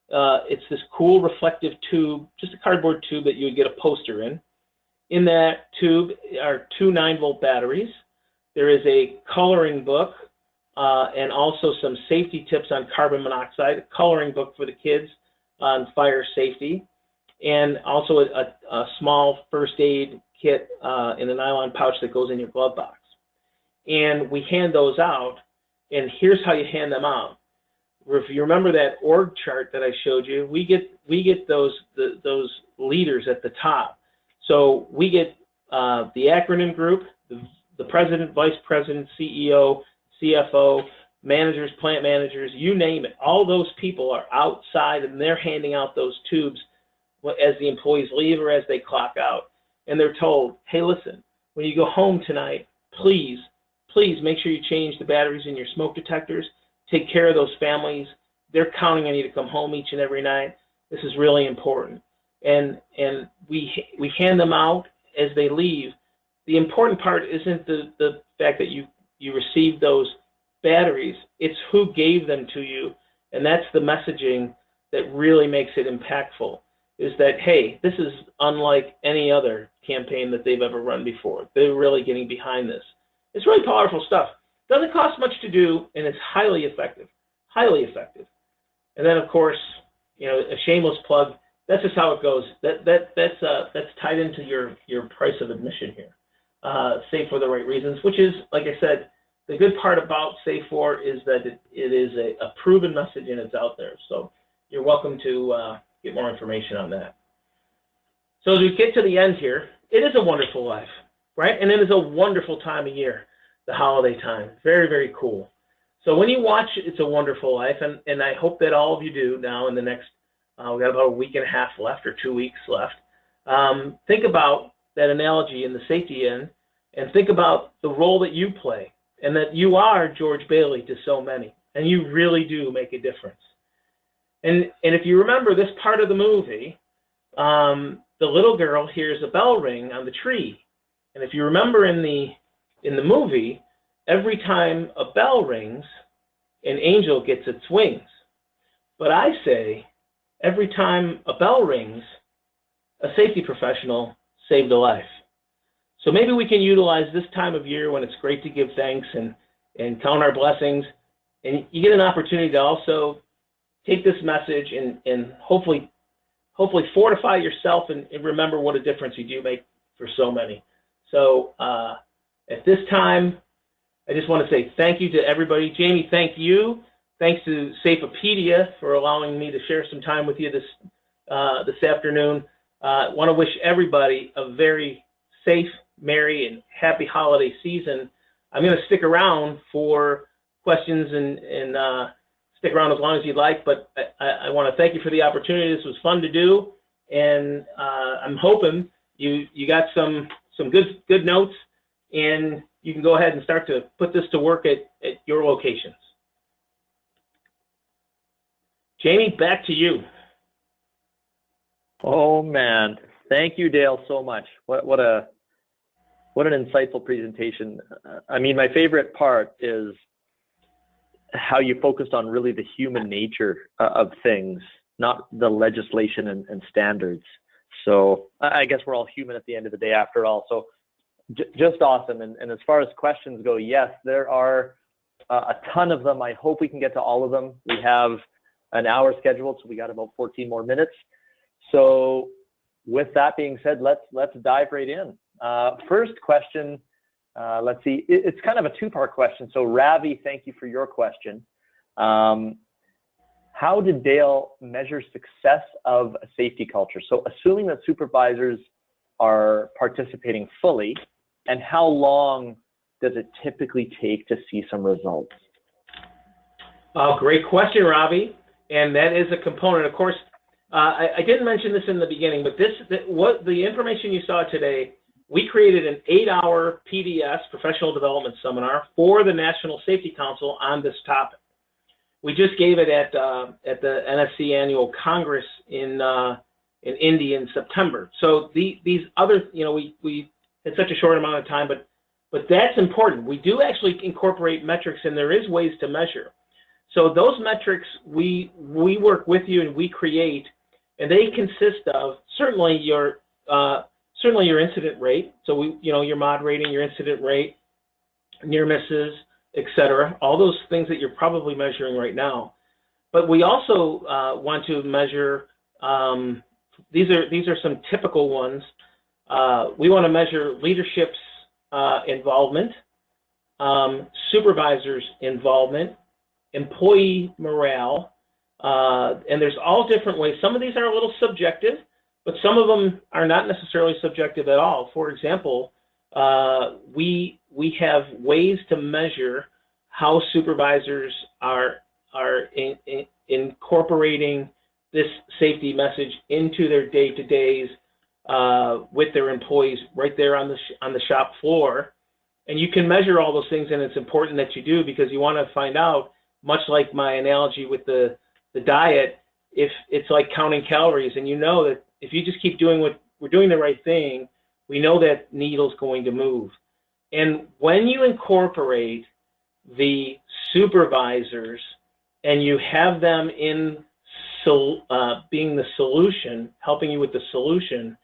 It's this cool reflective tube, just a cardboard tube that you would get a poster in. In that tube are two 9-volt batteries. There is a coloring book and also some safety tips on carbon monoxide, a coloring book for the kids on fire safety, and also a small first aid kit in a nylon pouch that goes in your glove box. And we hand those out, and here's how you hand them out. If you remember that org chart that I showed you, we get those leaders at the top. So we get the acronym group, the president, vice president, CEO, CFO, managers, plant managers, you name it. All those people are outside, and they're handing out those tubes as the employees leave or as they clock out. And they're told, hey, listen, when you go home tonight, please make sure you change the batteries in your smoke detectors. Take care of those families. They're counting on you to come home each and every night. This is really important. And we hand them out as they leave. The important part isn't the fact that you received those batteries. It's who gave them to you. And that's the messaging that really makes it impactful, is that, hey, this is unlike any other campaign that they've ever run before. They're really getting behind this. It's really powerful stuff. Doesn't cost much to do, and it's highly effective. Highly effective. And then, of course, a shameless plug. That's just how it goes. That's tied into your price of admission here. Safe for the right reasons, which is, like I said, the good part about Safe For is that it is a proven message and it's out there. So you're welcome to get more information on that. So as we get to the end here, it is a wonderful life, right? And it is a wonderful time of year, the holiday time. Very, very cool. So when you watch It's a Wonderful Life, and I hope that all of you do now in the next, we've got about a week and a half left or 2 weeks left, think about that analogy in the safety end and think about the role that you play and that you are George Bailey to so many, and you really do make a difference. And if you remember this part of the movie, the little girl hears a bell ring on the tree. And if you remember in the movie, every time a bell rings, an angel gets its wings. But I say, every time a bell rings, a safety professional saved a life. So maybe we can utilize this time of year when it's great to give thanks and count our blessings, and you get an opportunity to also take this message and hopefully fortify yourself and remember what a difference you do make for so many. So at this time, I just want to say thank you to everybody. Jamie, thank you. Thanks to Safeopedia for allowing me to share some time with you this afternoon. I want to wish everybody a very safe, merry, and happy holiday season. I'm going to stick around for questions and stick around as long as you'd like, but I want to thank you for the opportunity. This was fun to do, and I'm hoping you got some good notes, and you can go ahead and start to put this to work at your locations. Jamie, back to you. Oh man, thank you, Dale, so much. What an insightful presentation. I mean, my favorite part is how you focused on really the human nature of things, not the legislation and standards. So I guess we're all human at the end of the day after all. So just awesome. And as far as questions go, yes, there are a ton of them. I hope we can get to all of them. We have an hour scheduled, so we got about 14 more minutes. So with that being said, let's dive right in. First question, let's see, it's kind of a two-part question. So Ravi, thank you for your question. How did Dale measure success of a safety culture? So assuming that supervisors are participating fully, and how long does it typically take to see some results? Great question, Ravi. And that is a component. Of course, I didn't mention this in the beginning, but what the information you saw today, we created an 8-hour PDS, Professional Development Seminar, for the National Safety Council on this topic. We just gave it at the NSC Annual Congress in Indy in September. So these other, we had such a short amount of time, but that's important. We do actually incorporate metrics, and there is ways to measure. So those metrics we work with you and we create, and they consist of certainly your incident rate. So you're moderating your incident rate, near misses, etc. All those things that you're probably measuring right now. But we also want to measure. These are some typical ones. We want to measure leadership's involvement, supervisors' involvement, employee morale, and there's all different ways. Some of these are a little subjective, but some of them are not necessarily subjective at all. For example, we have ways to measure how supervisors are incorporating this safety message into their day-to-days with their employees right there on the shop floor. And you can measure all those things, and it's important that you do, because you want to find out, much like my analogy with the diet, if it's like counting calories, and you know that if you just keep doing what we're doing the right thing, we know that needle's going to move. And when you incorporate the supervisors and you have them in being the solution, helping you with the solution,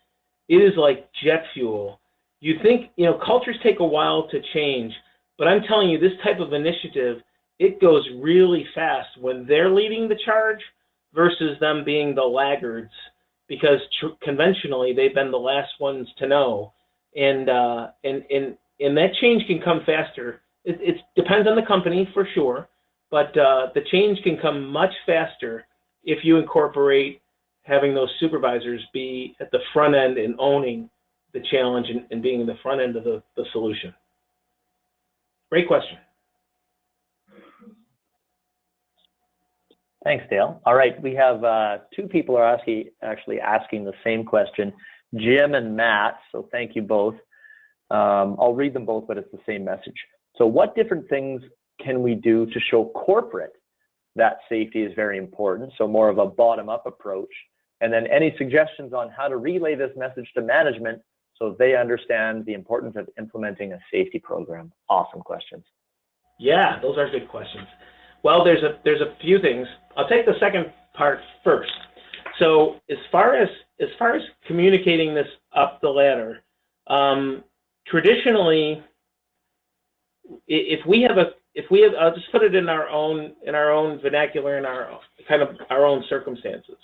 it is like jet fuel. You think, cultures take a while to change, but I'm telling you, this type of initiative, it goes really fast when they're leading the charge versus them being the laggards, because conventionally they've been the last ones to know, and that change can come faster. It depends on the company for sure, but the change can come much faster if you incorporate having those supervisors be at the front end and owning the challenge and being in the front end of the solution. Great question. Thanks, Dale. All right, we have two people are actually asking the same question, Jim and Matt, so thank you both. I'll read them both, but it's the same message. So what different things can we do to show corporate that safety is very important, so more of a bottom-up approach? And then any suggestions on how to relay this message to management so they understand the importance of implementing a safety program? Awesome questions. Yeah, those are good questions. Well, there's a few things. I'll take the second part first. So as far as communicating this up the ladder, traditionally, if we have, I'll just put it in our own vernacular, in our own circumstances.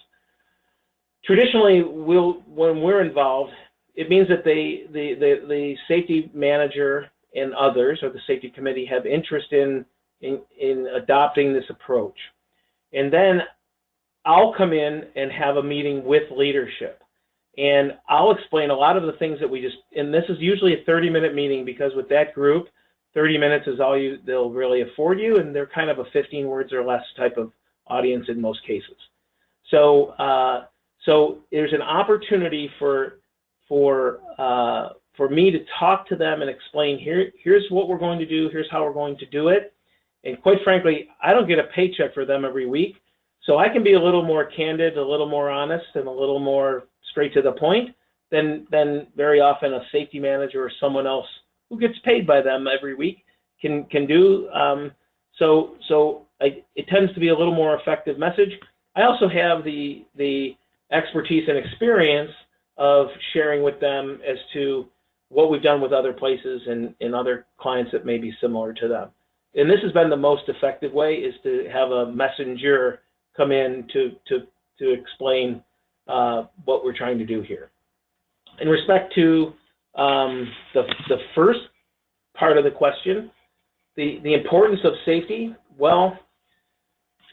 Traditionally, when we're involved, it means that the safety manager and others, or the safety committee, have interest in adopting this approach. And then I'll come in and have a meeting with leadership. And I'll explain a lot of the things that we just, and this is usually a 30-minute meeting, because with that group, 30 minutes is all they'll really afford you, and they're kind of a 15 words or less type of audience in most cases. So so there's an opportunity for me to talk to them and explain, here's what we're going to do, here's how we're going to do it. And quite frankly, I don't get a paycheck for them every week, so I can be a little more candid, a little more honest, and a little more straight to the point than very often a safety manager or someone else who gets paid by them every week can do. So it tends to be a little more effective message. I also have the expertise and experience of sharing with them as to what we've done with other places and other clients that may be similar to them. And this has been the most effective way, is to have a messenger come in to explain what we're trying to do here. In respect to the first part of the question, the importance of safety, well,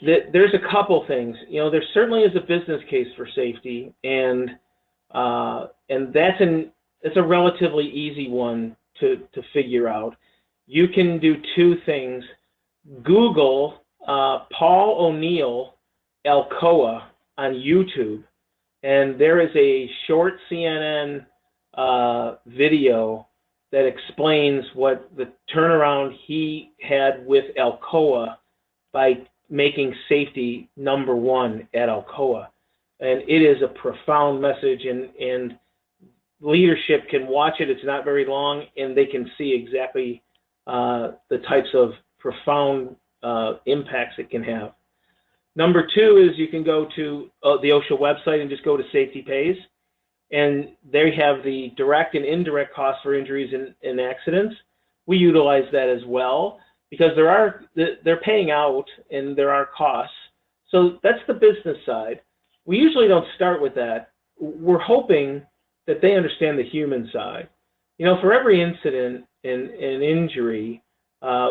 there's a couple things. You know, there certainly is a business case for safety, and it's a relatively easy one to figure out. You can do two things. Google Paul O'Neill Alcoa on YouTube, and there is a short CNN video that explains what the turnaround he had with Alcoa by making safety #1 at Alcoa. And it is a profound message, and leadership can watch it. It's not very long, and they can see exactly the types of profound impacts it can have. Number two is you can go to the OSHA website and just go to Safety Pays, and they have the direct and indirect costs for injuries and accidents. We utilize that as well, because they're paying out and there are costs. So that's the business side. We usually don't start with that. We're hoping that they understand the human side. You know, for every incident and injury,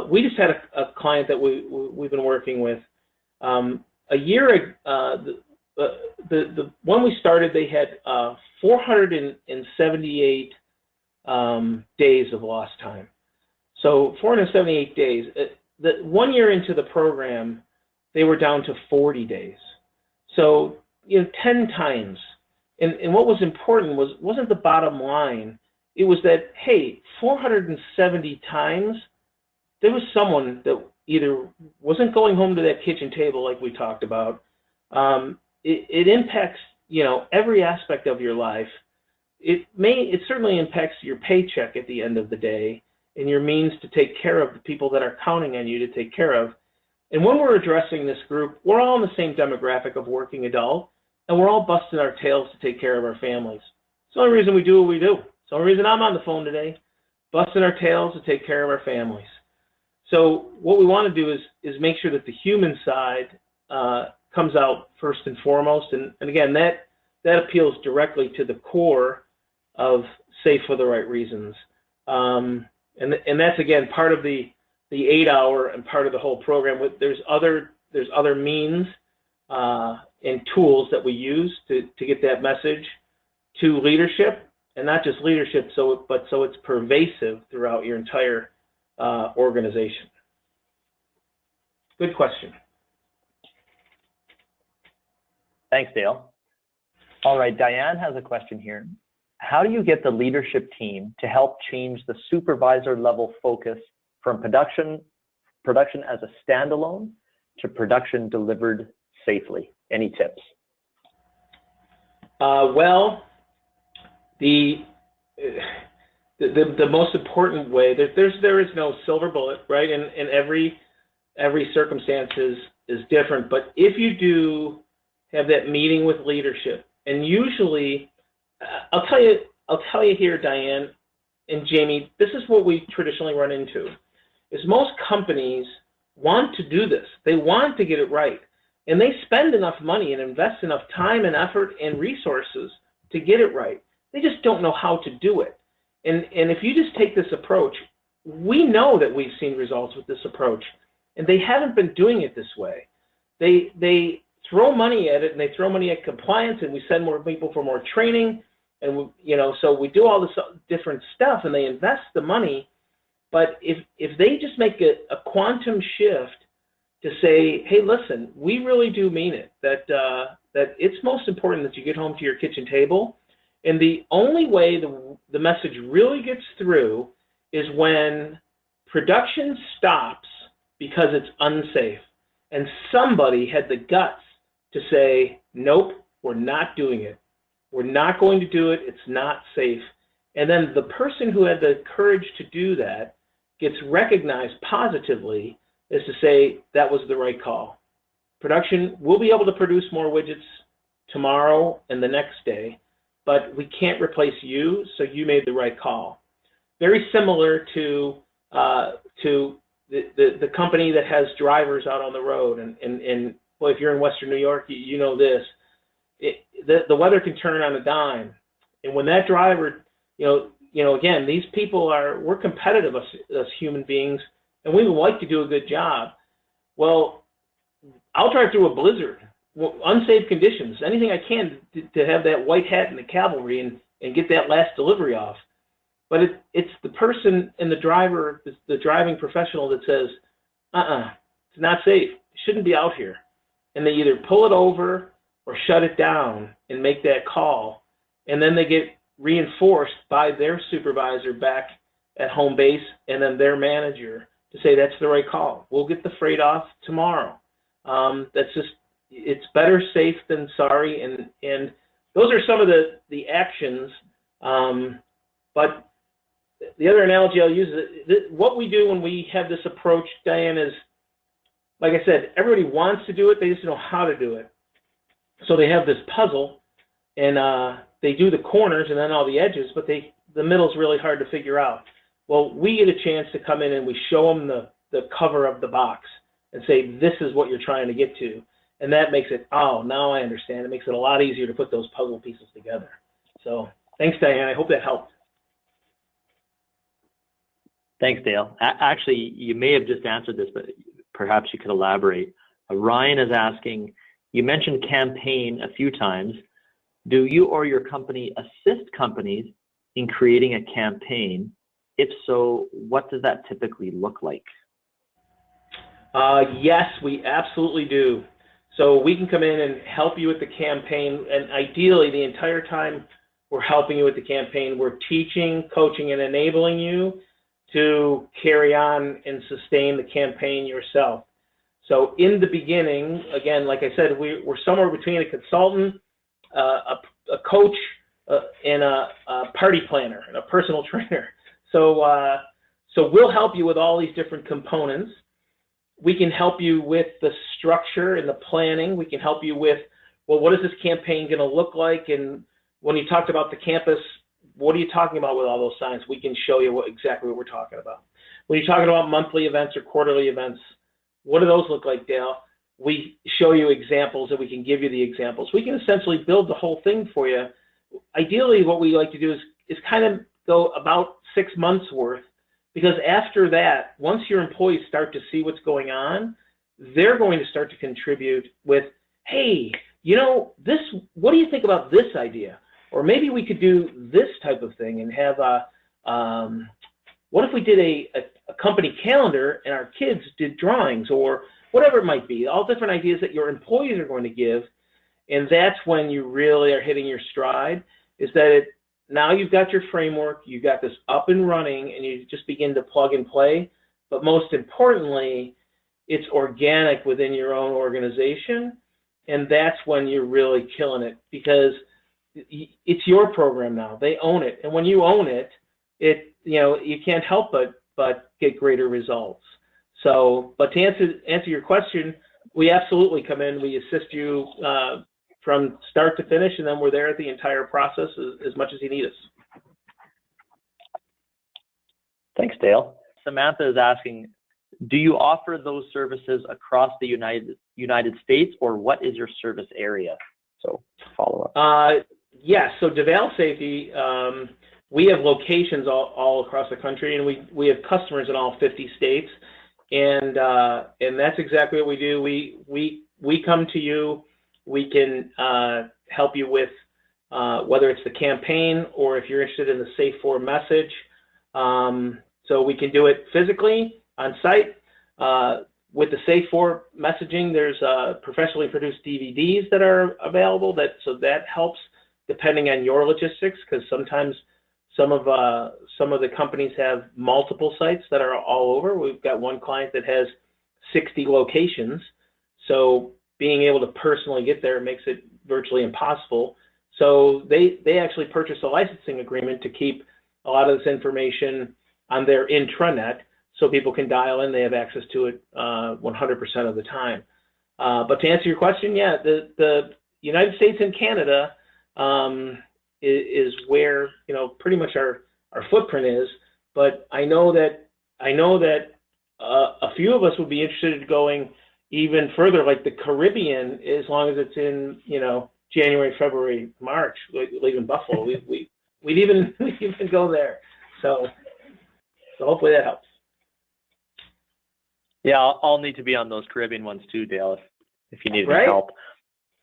we just had a client that we've been working with. A year, the one we started, they had 478 days of lost time. So 478 days. 1 year into the program, they were down to 40 days. So, you know, 10 times. And what was important wasn't the bottom line. It was that, hey, 470 times, there was someone that either wasn't going home to that kitchen table like we talked about. It impacts, you know, every aspect of your life. It certainly impacts your paycheck at the end of the day and your means to take care of the people that are counting on you to take care of. And when we're addressing this group, we're all in the same demographic of working adult, and we're all busting our tails to take care of our families. It's the only reason we do what we do. It's the only reason I'm on the phone today, busting our tails to take care of our families. So what we want to do is make sure that the human side comes out first and foremost. And again, that appeals directly to the core of Safe for the Right Reasons. And that's, again, part of the 8-hour and part of the whole program. There's other means and tools that we use to get that message to leadership, and not just leadership, but so it's pervasive throughout your entire organization. Good question. Thanks, Dale. All right, Diane has a question here. How do you get the leadership team to help change the supervisor level focus from production as a standalone to production delivered safely? Any tips? Well, the most important way, there is no silver bullet, right? And every circumstance is different. But if you do have that meeting with leadership, and usually, I'll tell you here, Diane and Jamie, this is what we traditionally run into, is most companies want to do this. They want to get it right. And they spend enough money and invest enough time and effort and resources to get it right. They just don't know how to do it. And if you just take this approach, we know that we've seen results with this approach, and they haven't been doing it this way. They throw money at it, and they throw money at compliance, and we send more people for more training, and so we do all this different stuff, and they invest the money. But if they just make a quantum shift to say, hey, listen, we really do mean it, that it's most important that you get home to your kitchen table. And the only way the message really gets through is when production stops because it's unsafe. And somebody had the guts to say, nope, we're not doing it. We're not going to do it. It's not safe. And then the person who had the courage to do that gets recognized positively as to say that was the right call. Production will be able to produce more widgets tomorrow and the next day, but we can't replace you, so you made the right call. Very similar to the company that has drivers out on the road, and well, if you're in Western New York, you know this. The weather can turn on a dime, and when that driver, again, these people we're competitive as human beings, and we would like to do a good job. Well, I'll drive through a blizzard, unsafe conditions, anything I can to have that white hat in the cavalry and get that last delivery off. But it's the person and the driver, the driving professional that says, it's not safe, it shouldn't be out here. And they either pull it over or shut it down and make that call. And then they get reinforced by their supervisor back at home base and then their manager to say that's the right call. We'll get the freight off tomorrow. It's better safe than sorry. And those are some of the actions. But the other analogy I'll use is what we do when we have this approach, Diane, is, like I said, everybody wants to do it, they just don't know how to do it. So they have this puzzle, and they do the corners and then all the edges, but the middle's really hard to figure out. Well, we get a chance to come in and we show them the cover of the box and say, this is what you're trying to get to. And that makes it, oh, now I understand. It makes it a lot easier to put those puzzle pieces together. So thanks, Diane. I hope that helped. Thanks, Dale. Actually, you may have just answered this, but perhaps you could elaborate. Ryan is asking, you mentioned campaign a few times. Do you or your company assist companies in creating a campaign? If so, what does that typically look like? Yes, we absolutely do. So we can come in and help you with the campaign, and ideally the entire time we're helping you with the campaign, we're teaching, coaching, and enabling you to carry on and sustain the campaign yourself. So in the beginning, again, like I said, we're somewhere between a consultant, a coach, and a party planner and a personal trainer. So we'll help you with all these different components. We can help you with the structure and the planning. We can help you with, well, what is this campaign going to look like? And when you talked about the campus, what are you talking about with all those signs? We can show you exactly what we're talking about. When you're talking about monthly events or quarterly events, what do those look like, Dale? We show you examples, and we can give you the examples. We can essentially build the whole thing for you. Ideally, what we like to do is kind of go about 6 months worth, because after that, once your employees start to see what's going on, they're going to start to contribute with, hey, what do you think about this idea? Or maybe we could do this type of thing and have what if we did a company calendar and our kids did drawings, or whatever it might be, all different ideas that your employees are going to give. And that's when you really are hitting your stride, is that now you've got your framework, you've got this up and running, and you just begin to plug and play. But most importantly, it's organic within your own organization. And that's when you're really killing it, because it's your program now. They own it. And when you own it, you can't help but get greater results. So, but to answer your question, we absolutely come in, we assist you from start to finish, and then we're there at the entire process as much as you need us. Thanks, Dale. Samantha is asking, do you offer those services across the United States, or what is your service area? So follow up. Yes, so DiVal Safety, we have locations all across the country, and we have customers in all 50 states, and that's exactly what we do. We come to you. We can help you with whether it's the campaign or if you're interested in the Safe for message. So we can do it physically on site. With the Safe for messaging, there's professionally produced DVDs that are available. So that helps depending on your logistics, because sometimes some of the companies have multiple sites that are all over. We've got one client that has 60 locations, so being able to personally get there makes it virtually impossible. So they actually purchased a licensing agreement to keep a lot of this information on their intranet, so people can dial in. They have access to it 100% of the time. But to answer your question, yeah, the United States and Canada is where pretty much our footprint is. But I know that a few of us would be interested in going even further, like the Caribbean, as long as it's in January, February, March, like even Buffalo. We'd even go there. So hopefully that helps. Yeah, I'll need to be on those Caribbean ones too, Dale, if you need any Right? help.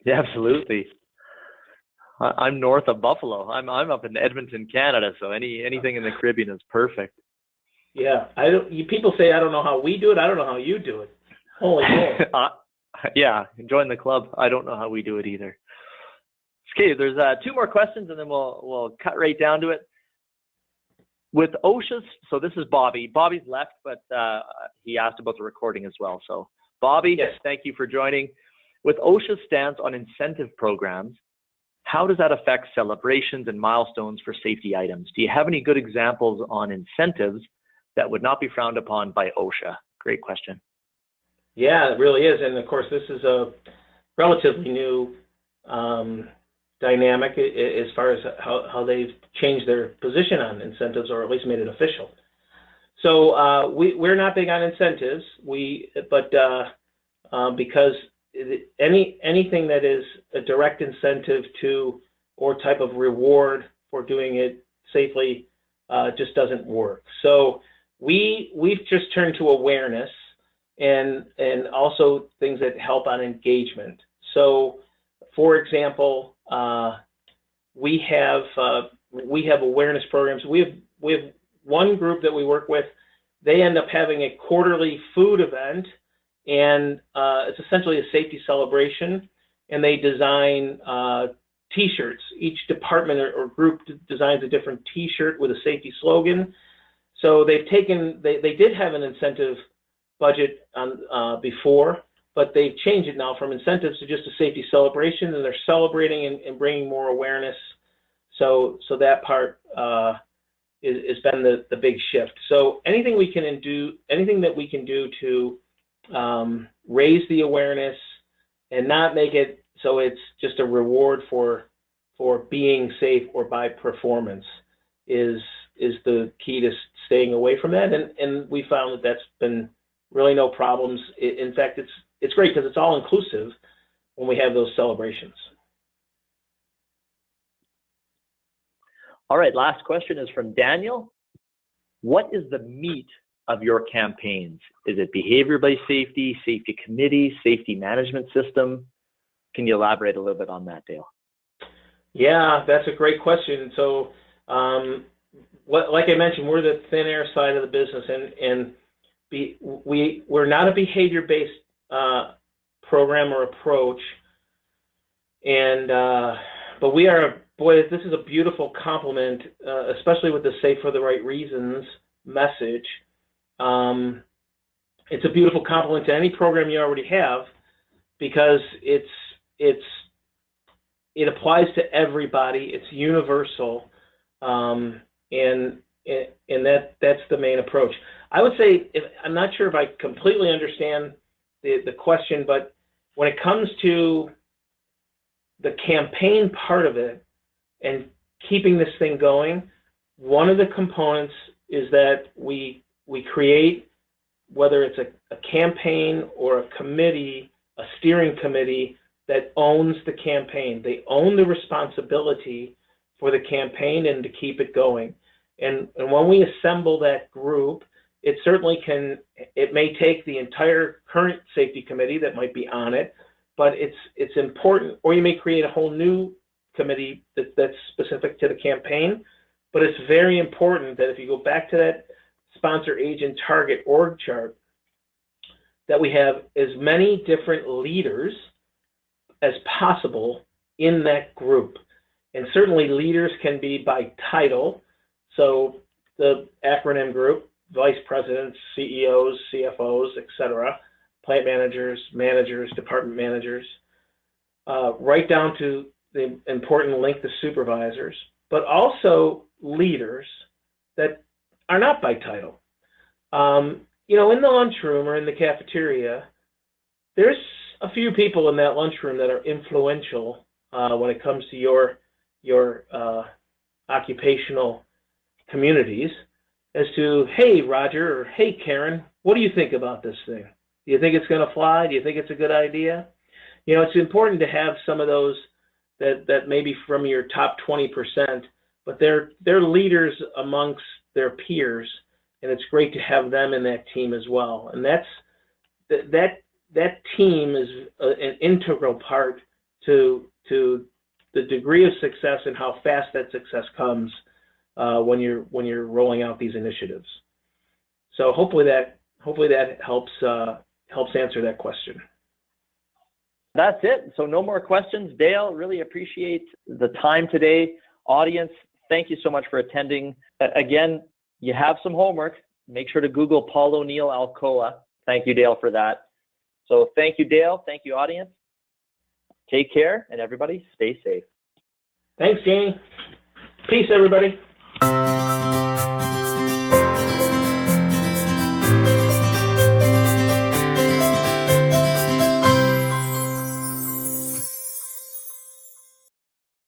Yeah, absolutely. I'm north of Buffalo. I'm up in Edmonton, Canada, so anything in the Caribbean is perfect. Yeah, people say I don't know how we do it. I don't know how you do it. Holy moly. Yeah, join the club. I don't know how we do it either. Okay, there's 2 more questions, and then we'll cut right down to it. With OSHA's, so this is Bobby. Bobby's left, but he asked about the recording as well. So Bobby, yes. Thank you for joining. With OSHA's stance on incentive programs, how does that affect celebrations and milestones for safety items? Do you have any good examples on incentives that would not be frowned upon by OSHA? Great question. Yeah, it really is. And of course, this is a relatively new dynamic as far as how they've changed their position on incentives, or at least made it official. So we're not big on incentives, but because anything that is a direct incentive to or type of reward for doing it safely just doesn't work. So we've just turned to awareness and also things that help on engagement. So, for example, we have awareness programs. We have one group that we work with. They end up having a quarterly food event, and it's essentially a safety celebration. And they design T-shirts. Each department or group designs a different T-shirt with a safety slogan. So they did have an incentive budget on before, but they've changed it now from incentives to just a safety celebration, and they're celebrating and bringing more awareness. So that part has been the big shift. So anything that we can do to raise the awareness and not make it so it's just a reward for being safe or by performance is the key to staying away from that. And we found that that's been really no problems. In fact, it's great because it's all inclusive when we have those celebrations. All right, last question is from Daniel. What is the meat of your campaigns? Is it behavior-based safety, safety committee, safety management system? Can you elaborate a little bit on that, Dale? Yeah, that's a great question. So, like I mentioned, we're the thin air side of the business, and we're not a behavior-based program or approach, and but we are. Boy, this is a beautiful complement, especially with the Safe for the Right Reasons message. It's a beautiful complement to any program you already have, because it applies to everybody. It's universal, and that's the main approach. I would say, I'm not sure if I completely understand the question, but when it comes to the campaign part of it and keeping this thing going, one of the components is that we create, whether it's a campaign or a committee, a steering committee, that owns the campaign. They own the responsibility for the campaign and to keep it going. And when we assemble that group, it certainly can, it may take the entire current safety committee that might be on it, but it's important, or you may create a whole new committee that's specific to the campaign. But it's very important that if you go back to that sponsor agent target org chart, that we have as many different leaders as possible in that group. And certainly leaders can be by title. So the acronym group, vice presidents, CEOs, CFOs, etc., plant managers, managers, department managers, right down to the important link to supervisors, but also leaders that are not by title. You know, in the lunchroom or in the cafeteria, there's a few people in that lunchroom that are influential when it comes to your occupational communities as to, hey, Roger, or hey, Karen, what do you think about this thing? Do you think it's going to fly? Do you think it's a good idea? You know, it's important to have some of those that maybe from your top 20%, but they're leaders amongst their peers, and it's great to have them in that team as well. And that team is an integral part to the degree of success and how fast that success comes when you're rolling out these initiatives. So hopefully that helps answer that question. That's it. So no more questions. Dale, really appreciate the time today. Audience, thank you so much for attending. Again, you have some homework. Make sure to Google Paul O'Neill Alcoa. Thank you, Dale, for that. So thank you, Dale. Thank you, audience. Take care, and everybody stay safe. Thanks, Jamie. Peace, everybody.